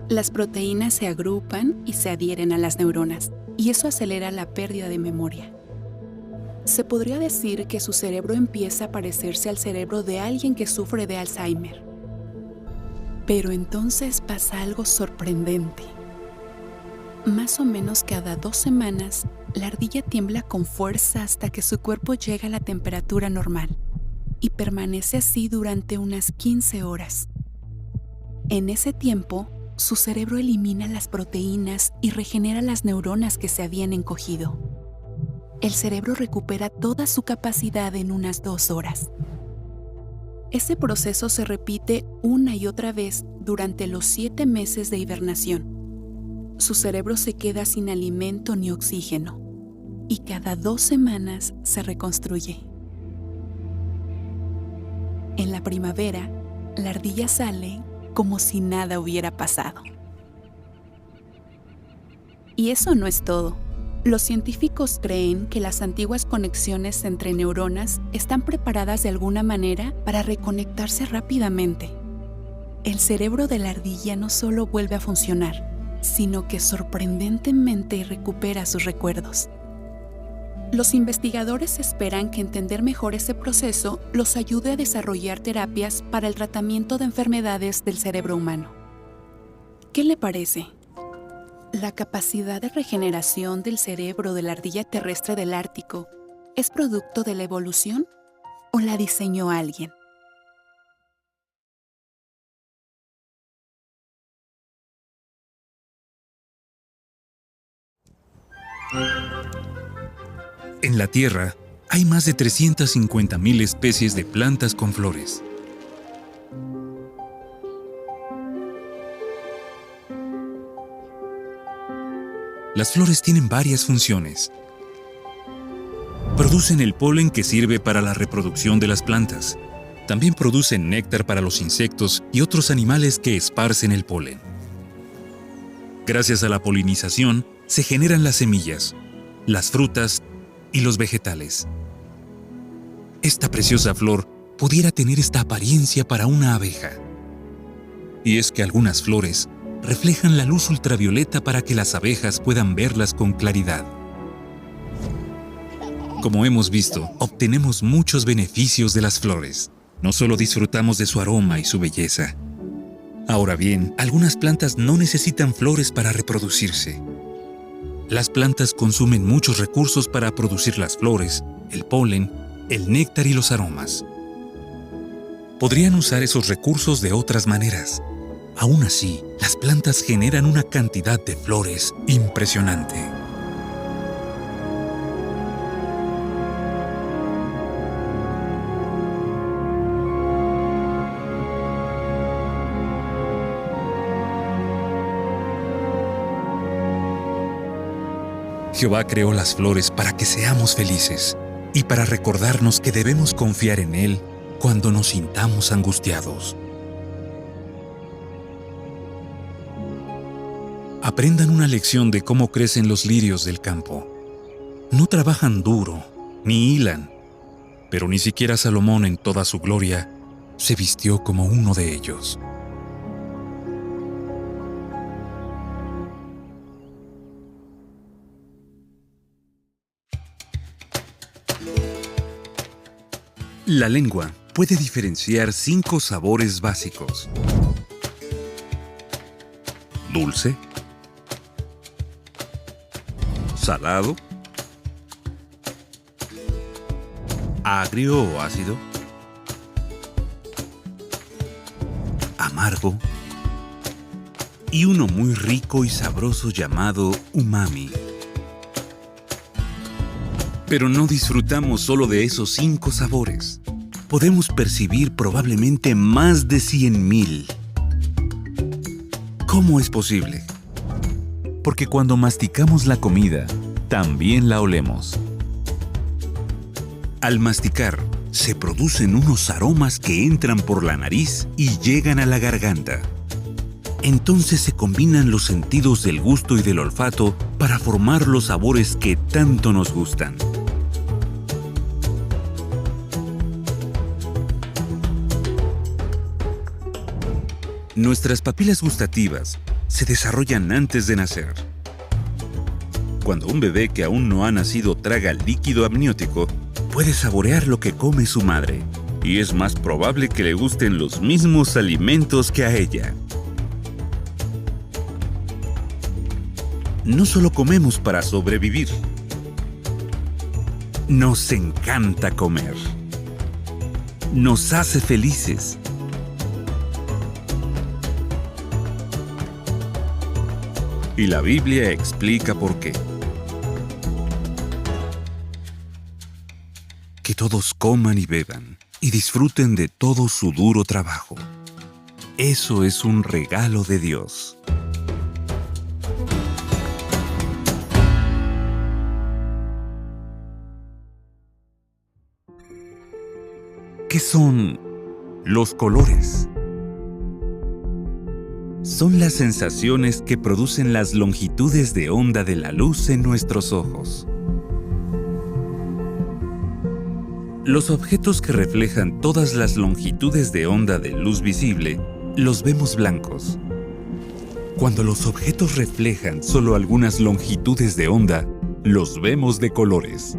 Las proteínas se agrupan y se adhieren a las neuronas, y eso acelera la pérdida de memoria. Se podría decir que su cerebro empieza a parecerse al cerebro de alguien que sufre de Alzheimer. Pero entonces pasa algo sorprendente. Más o menos cada 2 semanas, la ardilla tiembla con fuerza hasta que su cuerpo llega a la temperatura normal y permanece así durante unas 15 horas. En ese tiempo, su cerebro elimina las proteínas y regenera las neuronas que se habían encogido. el cerebro recupera toda su capacidad en unas 2 horas. Ese proceso se repite una y otra vez durante los 7 meses de hibernación. Su cerebro se queda sin alimento ni oxígeno y cada 2 semanas se reconstruye. En la primavera, la ardilla sale como si nada hubiera pasado. Y eso no es todo. Los científicos creen que las antiguas conexiones entre neuronas están preparadas de alguna manera para reconectarse rápidamente. El cerebro de la ardilla no solo vuelve a funcionar, sino que sorprendentemente recupera sus recuerdos. Los investigadores esperan que entender mejor ese proceso los ayude a desarrollar terapias para el tratamiento de enfermedades del cerebro humano. ¿Qué le parece? ¿La capacidad de regeneración del cerebro de la ardilla terrestre del Ártico es producto de la evolución o la diseñó alguien? En la Tierra hay más de 350.000 especies de plantas con flores. Las flores tienen varias funciones. Producen el polen que sirve para la reproducción de las plantas. También producen néctar para los insectos y otros animales que esparcen el polen. Gracias a la polinización, se generan las semillas, las frutas y los vegetales. Esta preciosa flor pudiera tener esta apariencia para una abeja. Y es que algunas flores reflejan la luz ultravioleta para que las abejas puedan verlas con claridad. Como hemos visto, obtenemos muchos beneficios de las flores. No solo disfrutamos de su aroma y su belleza. Ahora bien, algunas plantas no necesitan flores para reproducirse. Las plantas consumen muchos recursos para producir las flores, el polen, el néctar y los aromas. Podrían usar esos recursos de otras maneras. Aún así, las plantas generan una cantidad de flores impresionante. Jehová creó las flores para que seamos felices y para recordarnos que debemos confiar en Él cuando nos sintamos angustiados. Aprendan una lección de cómo crecen los lirios del campo. No trabajan duro, ni hilan, pero ni siquiera Salomón en toda su gloria se vistió como uno de ellos. La lengua puede diferenciar 5 sabores básicos: dulce, salado, agrio o ácido, amargo y uno muy rico y sabroso llamado umami. Pero no disfrutamos solo de esos 5 sabores. Podemos percibir probablemente más de 100,000. ¿Cómo es posible? Porque cuando masticamos la comida, también la olemos. Al masticar, se producen unos aromas que entran por la nariz y llegan a la garganta. Entonces se combinan los sentidos del gusto y del olfato para formar los sabores que tanto nos gustan. Nuestras papilas gustativas se desarrollan antes de nacer. Cuando un bebé que aún no ha nacido traga líquido amniótico, puede saborear lo que come su madre, y es más probable que le gusten los mismos alimentos que a ella. No solo comemos para sobrevivir. Nos encanta comer. Nos hace felices. Y la Biblia explica por qué. todos coman y beban y disfruten de todo su duro trabajo. Eso es un regalo de Dios. ¿Qué son los colores? Son las sensaciones que producen las longitudes de onda de la luz en nuestros ojos. Los objetos que reflejan todas las longitudes de onda de luz visible los vemos blancos. Cuando los objetos reflejan solo algunas longitudes de onda, los vemos de colores.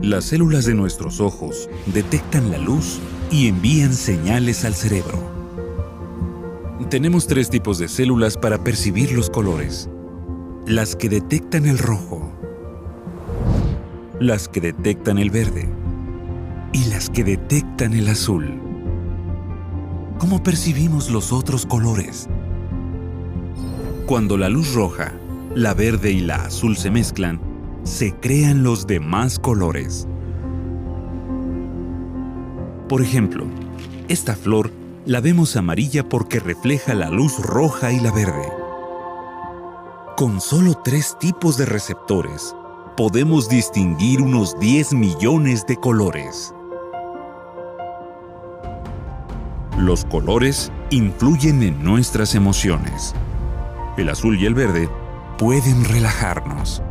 Las células de nuestros ojos detectan la luz y envían señales al cerebro. Tenemos 3 tipos de células para percibir los colores: las que detectan el rojo, las que detectan el verde y las que detectan el azul. ¿Cómo percibimos los otros colores? Cuando la luz roja, la verde y la azul se mezclan, se crean los demás colores. Por ejemplo, esta flor la vemos amarilla porque refleja la luz roja y la verde. Con solo 3 tipos de receptores, podemos distinguir unos 10 millones de colores. Los colores influyen en nuestras emociones. El azul y el verde pueden relajarnos.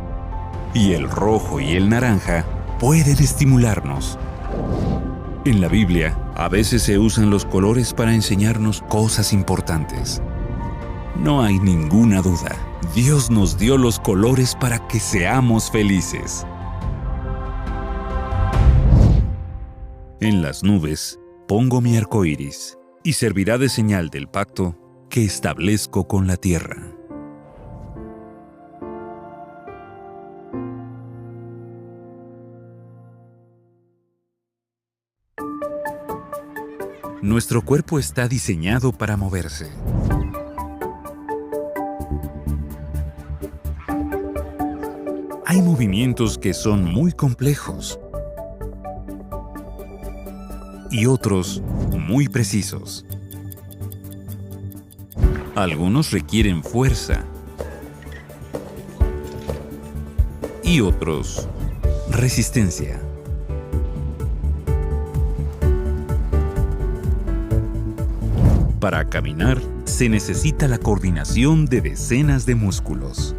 Y el rojo y el naranja pueden estimularnos. En la Biblia, a veces se usan los colores para enseñarnos cosas importantes. No hay ninguna duda, Dios nos dio los colores para que seamos felices. En las nubes pongo mi arco iris, y servirá de señal del pacto que establezco con la tierra. Nuestro cuerpo está diseñado para moverse. Hay movimientos que son muy complejos y otros muy precisos. Algunos requieren fuerza y otros resistencia. Para caminar, se necesita la coordinación de decenas de músculos.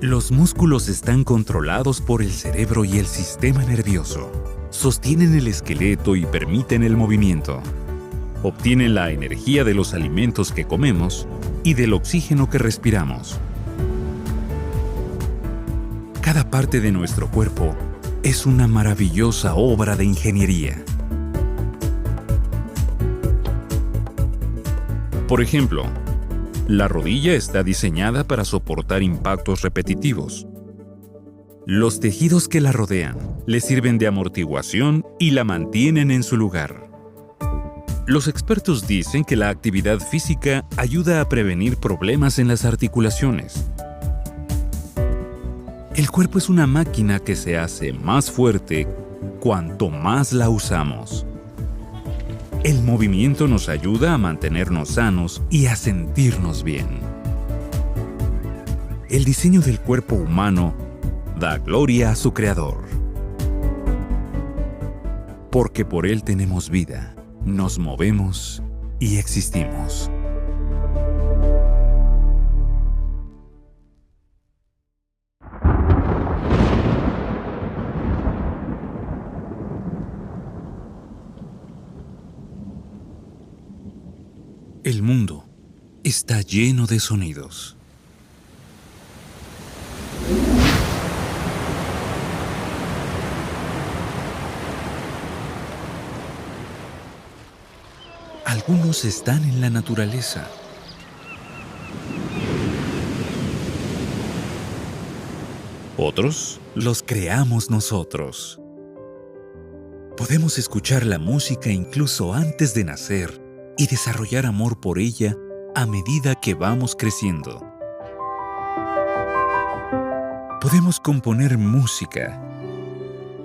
Los músculos están controlados por el cerebro y el sistema nervioso. Sostienen el esqueleto y permiten el movimiento. Obtienen la energía de los alimentos que comemos y del oxígeno que respiramos. Cada parte de nuestro cuerpo es una maravillosa obra de ingeniería. Por ejemplo, la rodilla está diseñada para soportar impactos repetitivos. Los tejidos que la rodean le sirven de amortiguación y la mantienen en su lugar. Los expertos dicen que la actividad física ayuda a prevenir problemas en las articulaciones. El cuerpo es una máquina que se hace más fuerte cuanto más la usamos. El movimiento nos ayuda a mantenernos sanos y a sentirnos bien. El diseño del cuerpo humano da gloria a su creador. Porque por él tenemos vida, nos movemos y existimos. El mundo está lleno de sonidos. Algunos están en la naturaleza. Otros los creamos nosotros. Podemos escuchar la música incluso antes de nacer y desarrollar amor por ella a medida que vamos creciendo. Podemos componer música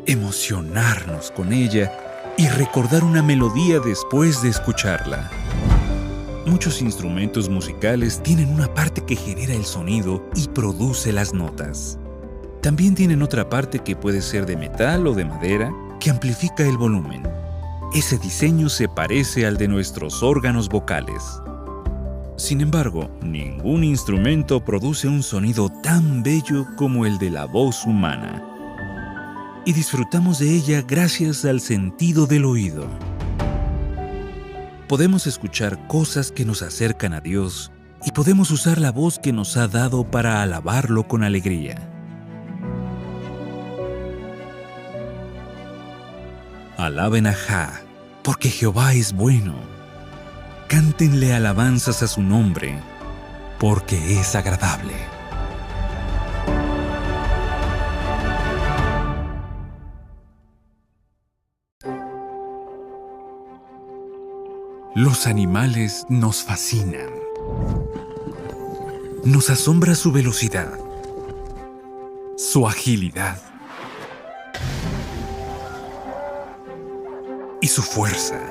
emocionarnos con ella y recordar una melodía después de escucharla. Muchos instrumentos musicales tienen una parte que genera el sonido y produce las notas. También tienen otra parte que puede ser de metal o de madera que amplifica el volumen. Ese diseño se parece al de nuestros órganos vocales. Sin embargo, ningún instrumento produce un sonido tan bello como el de la voz humana. Y disfrutamos de ella gracias al sentido del oído. Podemos escuchar cosas que nos acercan a Dios y podemos usar la voz que nos ha dado para alabarlo con alegría. Alaben a Jah, porque Jehová es bueno. Cántenle alabanzas a su nombre, porque es agradable. Los animales nos fascinan. Nos asombra su velocidad, su agilidad y su fuerza.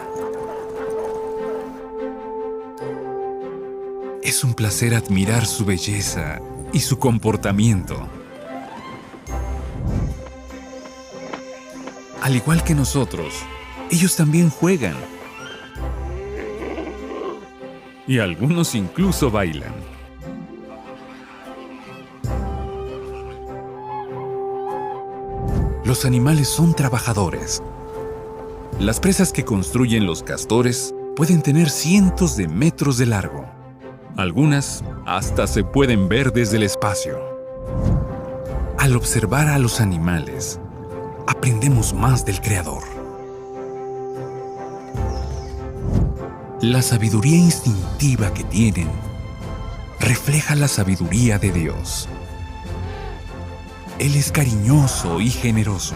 Es un placer admirar su belleza y su comportamiento. Al igual que nosotros, ellos también juegan. Y algunos incluso bailan. Los animales son trabajadores. Las presas que construyen los castores pueden tener cientos de metros de largo. Algunas hasta se pueden ver desde el espacio. Al observar a los animales, aprendemos más del Creador. La sabiduría instintiva que tienen refleja la sabiduría de Dios. Él es cariñoso y generoso.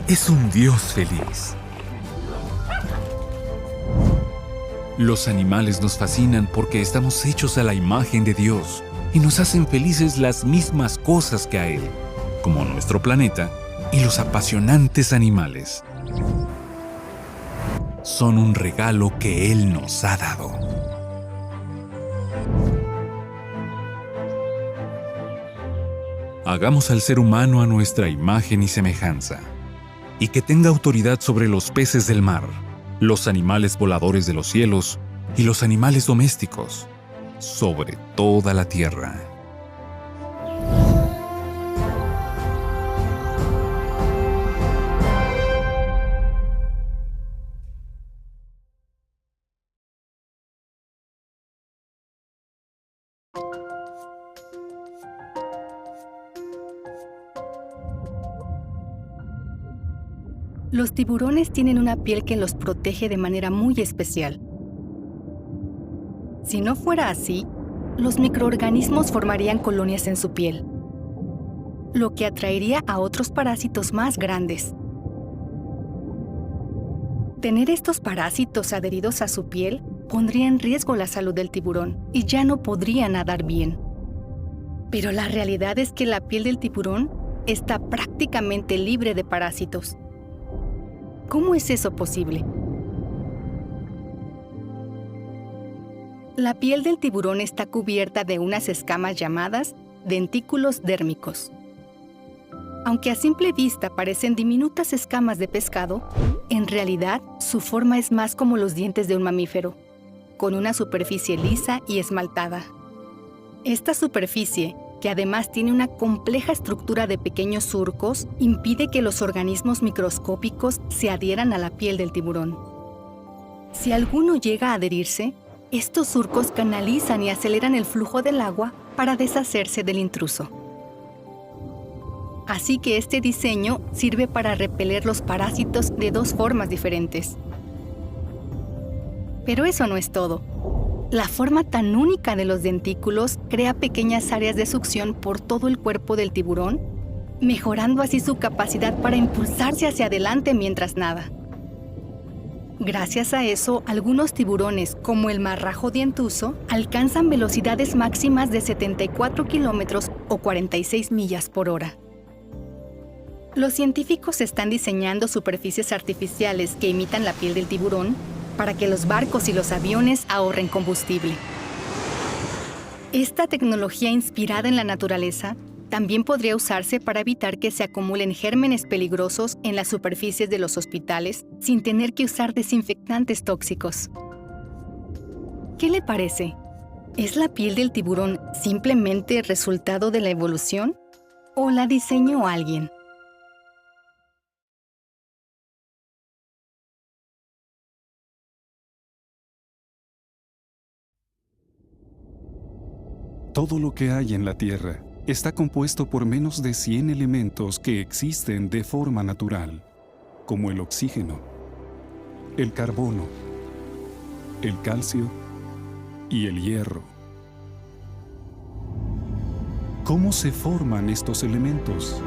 Es un Dios feliz. Los animales nos fascinan porque estamos hechos a la imagen de Dios y nos hacen felices las mismas cosas que a Él, como nuestro planeta y los apasionantes animales. Son un regalo que Él nos ha dado. Hagamos al ser humano a nuestra imagen y semejanza, y que tenga autoridad sobre los peces del mar, los animales voladores de los cielos y los animales domésticos, sobre toda la tierra. Los tiburones tienen una piel que los protege de manera muy especial. Si no fuera así, los microorganismos formarían colonias en su piel, lo que atraería a otros parásitos más grandes. Tener estos parásitos adheridos a su piel pondría en riesgo la salud del tiburón y ya no podría nadar bien. Pero la realidad es que la piel del tiburón está prácticamente libre de parásitos. ¿Cómo es eso posible? La piel del tiburón está cubierta de unas escamas llamadas dentículos dérmicos. Aunque a simple vista parecen diminutas escamas de pescado, en realidad su forma es más como los dientes de un mamífero, con una superficie lisa y esmaltada. Esta superficie, que además tiene una compleja estructura de pequeños surcos, impide que los organismos microscópicos se adhieran a la piel del tiburón. Si alguno llega a adherirse, estos surcos canalizan y aceleran el flujo del agua para deshacerse del intruso. Así que este diseño sirve para repeler los parásitos de dos formas diferentes. Pero eso no es todo. La forma tan única de los dentículos crea pequeñas áreas de succión por todo el cuerpo del tiburón, mejorando así su capacidad para impulsarse hacia adelante mientras nada. Gracias a eso, algunos tiburones, como el marrajo dientuzo, alcanzan velocidades máximas de 74 kilómetros o 46 millas por hora. Los científicos están diseñando superficies artificiales que imitan la piel del tiburón para que los barcos y los aviones ahorren combustible. Esta tecnología inspirada en la naturaleza también podría usarse para evitar que se acumulen gérmenes peligrosos en las superficies de los hospitales sin tener que usar desinfectantes tóxicos. ¿Qué le parece? ¿Es la piel del tiburón simplemente resultado de la evolución o la diseñó alguien? Todo lo que hay en la Tierra está compuesto por menos de 100 elementos que existen de forma natural, como el oxígeno, el carbono, el calcio y el hierro. ¿Cómo se forman estos elementos?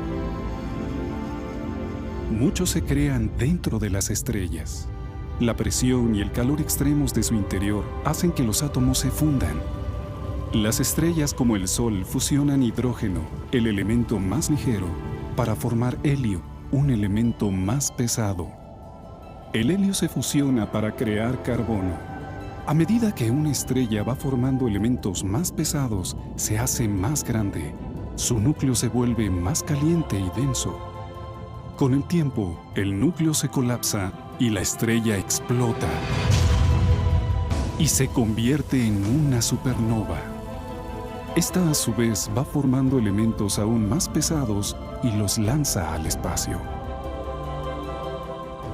Muchos se crean dentro de las estrellas. La presión y el calor extremos de su interior hacen que los átomos se fundan. Las estrellas como el Sol fusionan hidrógeno, el elemento más ligero, para formar helio, un elemento más pesado. El helio se fusiona para crear carbono. A medida que una estrella va formando elementos más pesados, se hace más grande. Su núcleo se vuelve más caliente y denso. Con el tiempo, el núcleo se colapsa y la estrella explota. Y se convierte en una supernova. Esta a su vez va formando elementos aún más pesados y los lanza al espacio.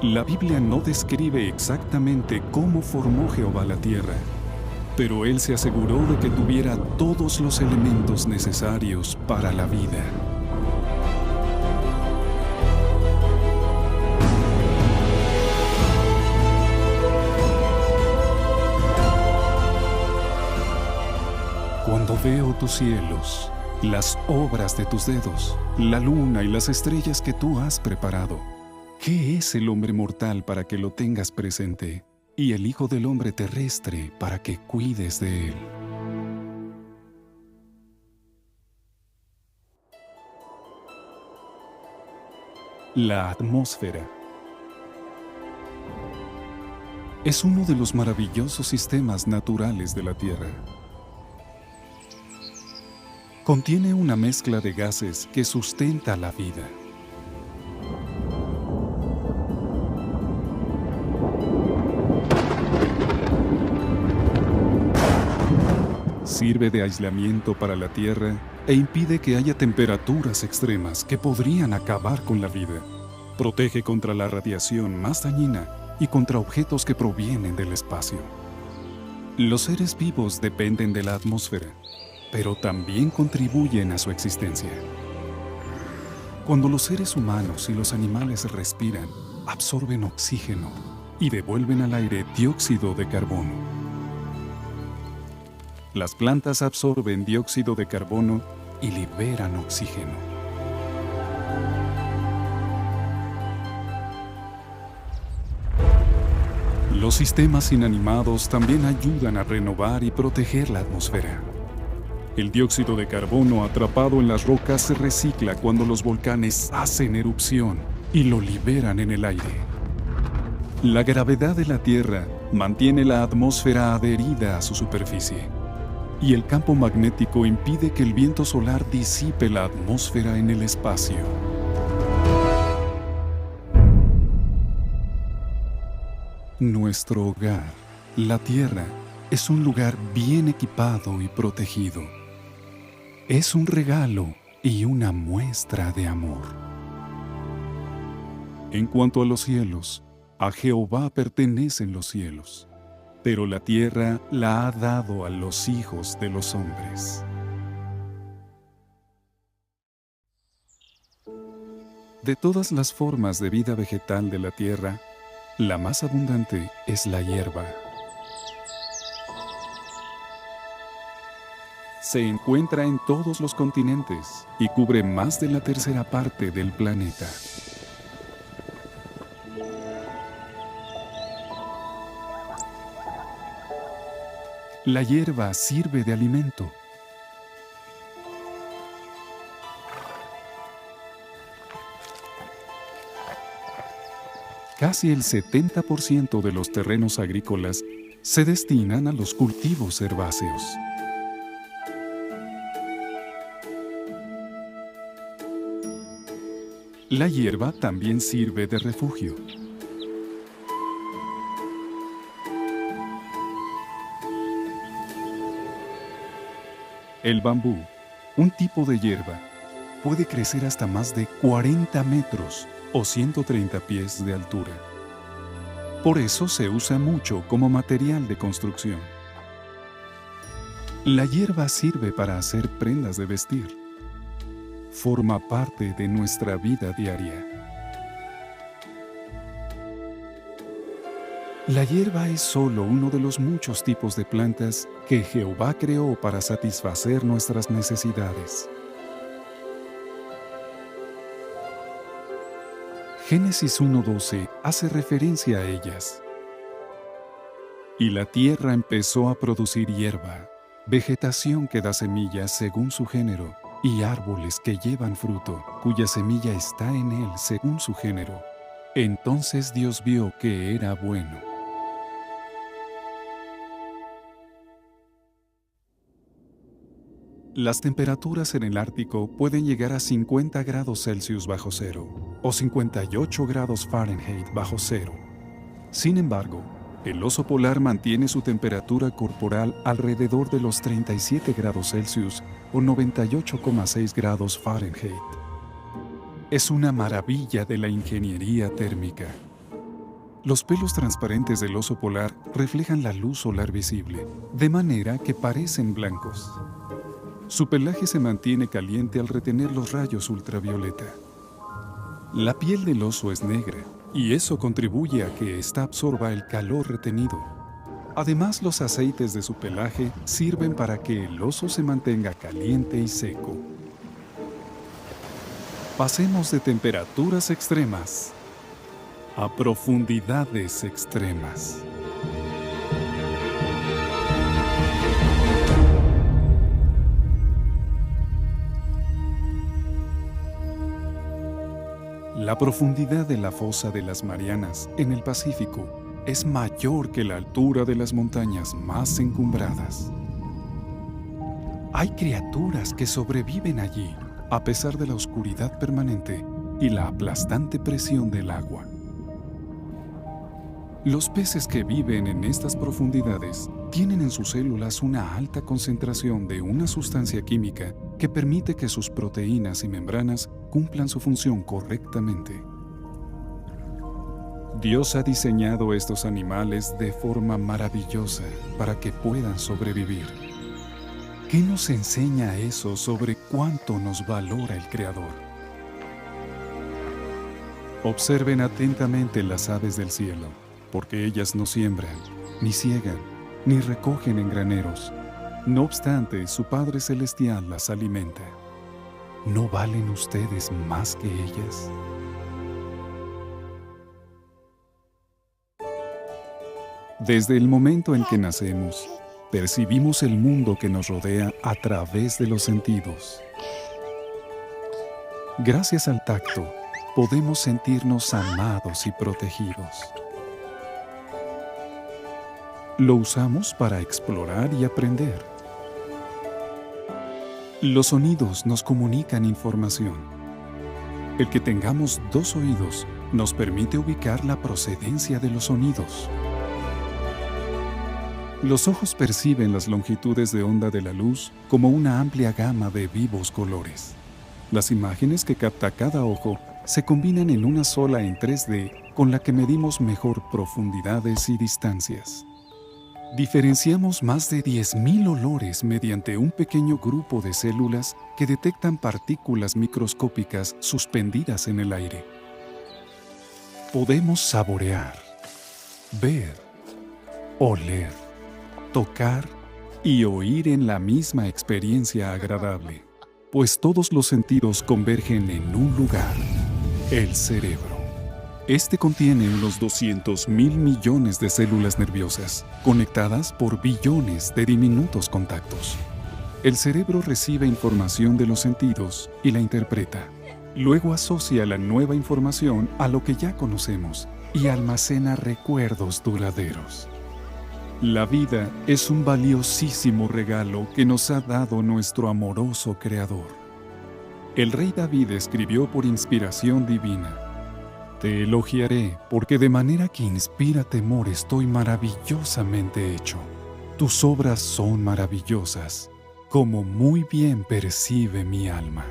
La Biblia no describe exactamente cómo formó Jehová la tierra, pero él se aseguró de que tuviera todos los elementos necesarios para la vida. Cuando veo tus cielos, las obras de tus dedos, la luna y las estrellas que tú has preparado, ¿qué es el hombre mortal para que lo tengas presente? Y el Hijo del Hombre terrestre para que cuides de él. La atmósfera es uno de los maravillosos sistemas naturales de la Tierra. Contiene una mezcla de gases que sustenta la vida. Sirve de aislamiento para la Tierra e impide que haya temperaturas extremas que podrían acabar con la vida. Protege contra la radiación más dañina y contra objetos que provienen del espacio. Los seres vivos dependen de la atmósfera, pero también contribuyen a su existencia. Cuando los seres humanos y los animales respiran, absorben oxígeno y devuelven al aire dióxido de carbono. Las plantas absorben dióxido de carbono y liberan oxígeno. Los sistemas inanimados también ayudan a renovar y proteger la atmósfera. El dióxido de carbono atrapado en las rocas se recicla cuando los volcanes hacen erupción y lo liberan en el aire. La gravedad de la Tierra mantiene la atmósfera adherida a su superficie, y el campo magnético impide que el viento solar disipe la atmósfera en el espacio. Nuestro hogar, la Tierra, es un lugar bien equipado y protegido. Es un regalo y una muestra de amor. En cuanto a los cielos, a Jehová pertenecen los cielos, pero la tierra la ha dado a los hijos de los hombres. De todas las formas de vida vegetal de la tierra, la más abundante es la hierba. Se encuentra en todos los continentes y cubre más de la tercera parte del planeta. La hierba sirve de alimento. Casi el 70% de los terrenos agrícolas se destinan a los cultivos herbáceos. La hierba también sirve de refugio. El bambú, un tipo de hierba, puede crecer hasta más de 40 metros o 130 pies de altura. Por eso se usa mucho como material de construcción. La hierba sirve para hacer prendas de vestir. Forma parte de nuestra vida diaria. La hierba es solo uno de los muchos tipos de plantas que Jehová creó para satisfacer nuestras necesidades. Génesis 1:12 hace referencia a ellas. Y la tierra empezó a producir hierba, vegetación que da semillas según su género, y árboles que llevan fruto, cuya semilla está en él según su género. Entonces Dios vio que era bueno. Las temperaturas en el Ártico pueden llegar a 50 grados Celsius bajo cero o 58 grados Fahrenheit bajo cero. Sin embargo, el oso polar mantiene su temperatura corporal alrededor de los 37 grados Celsius o 98,6 grados Fahrenheit. Es una maravilla de la ingeniería térmica. Los pelos transparentes del oso polar reflejan la luz solar visible, de manera que parecen blancos. Su pelaje se mantiene caliente al retener los rayos ultravioleta. La piel del oso es negra, y eso contribuye a que ésta absorba el calor retenido. Además, los aceites de su pelaje sirven para que el oso se mantenga caliente y seco. Pasemos de temperaturas extremas a profundidades extremas. La profundidad de la fosa de las Marianas en el Pacífico es mayor que la altura de las montañas más encumbradas. Hay criaturas que sobreviven allí a pesar de la oscuridad permanente y la aplastante presión del agua. Los peces que viven en estas profundidades tienen en sus células una alta concentración de una sustancia química que permite que sus proteínas y membranas cumplan su función correctamente. Dios ha diseñado estos animales de forma maravillosa para que puedan sobrevivir. ¿Qué nos enseña eso sobre cuánto nos valora el Creador? Observen atentamente las aves del cielo, porque ellas no siembran, ni siegan, ni recogen en graneros. No obstante, su Padre Celestial las alimenta. ¿No valen ustedes más que ellas? Desde el momento en que nacemos, percibimos el mundo que nos rodea a través de los sentidos. Gracias al tacto, podemos sentirnos amados y protegidos. Lo usamos para explorar y aprender. Los sonidos nos comunican información. El que tengamos 2 oídos nos permite ubicar la procedencia de los sonidos. Los ojos perciben las longitudes de onda de la luz como una amplia gama de vivos colores. Las imágenes que capta cada ojo se combinan en una sola en 3D con la que medimos mejor profundidades y distancias. Diferenciamos más de 10.000 olores mediante un pequeño grupo de células que detectan partículas microscópicas suspendidas en el aire. Podemos saborear, ver, oler, tocar y oír en la misma experiencia agradable, pues todos los sentidos convergen en un lugar, el cerebro. Este contiene unos 200.000 millones de células nerviosas, conectadas por billones de diminutos contactos. El cerebro recibe información de los sentidos y la interpreta. Luego asocia la nueva información a lo que ya conocemos y almacena recuerdos duraderos. La vida es un valiosísimo regalo que nos ha dado nuestro amoroso Creador. El rey David escribió por inspiración divina: Te elogiaré porque de manera que inspira temor estoy maravillosamente hecho. Tus obras son maravillosas, como muy bien percibe mi alma.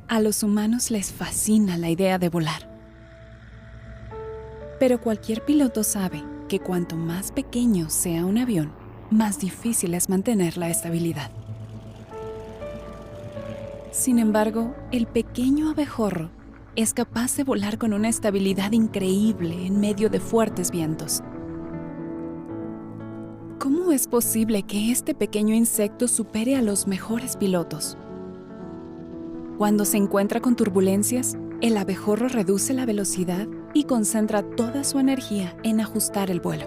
A los humanos les fascina la idea de volar. Pero cualquier piloto sabe que cuanto más pequeño sea un avión, más difícil es mantener la estabilidad. Sin embargo, el pequeño abejorro es capaz de volar con una estabilidad increíble en medio de fuertes vientos. ¿Cómo es posible que este pequeño insecto supere a los mejores pilotos? Cuando se encuentra con turbulencias, el abejorro reduce la velocidad y concentra toda su energía en ajustar el vuelo.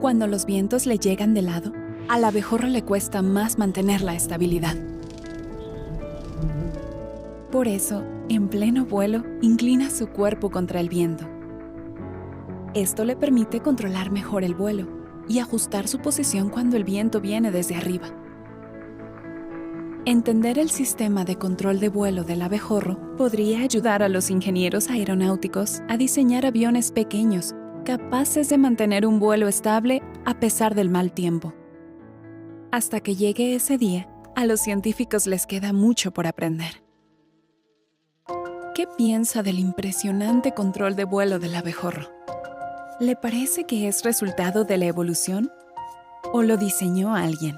Cuando los vientos le llegan de lado, al abejorro le cuesta más mantener la estabilidad. Por eso, en pleno vuelo, inclina su cuerpo contra el viento. Esto le permite controlar mejor el vuelo y ajustar su posición cuando el viento viene desde arriba. Entender el sistema de control de vuelo del abejorro podría ayudar a los ingenieros aeronáuticos a diseñar aviones pequeños, capaces de mantener un vuelo estable a pesar del mal tiempo. Hasta que llegue ese día, a los científicos les queda mucho por aprender. ¿Qué piensa del impresionante control de vuelo del abejorro? ¿Le parece que es resultado de la evolución? ¿O lo diseñó alguien?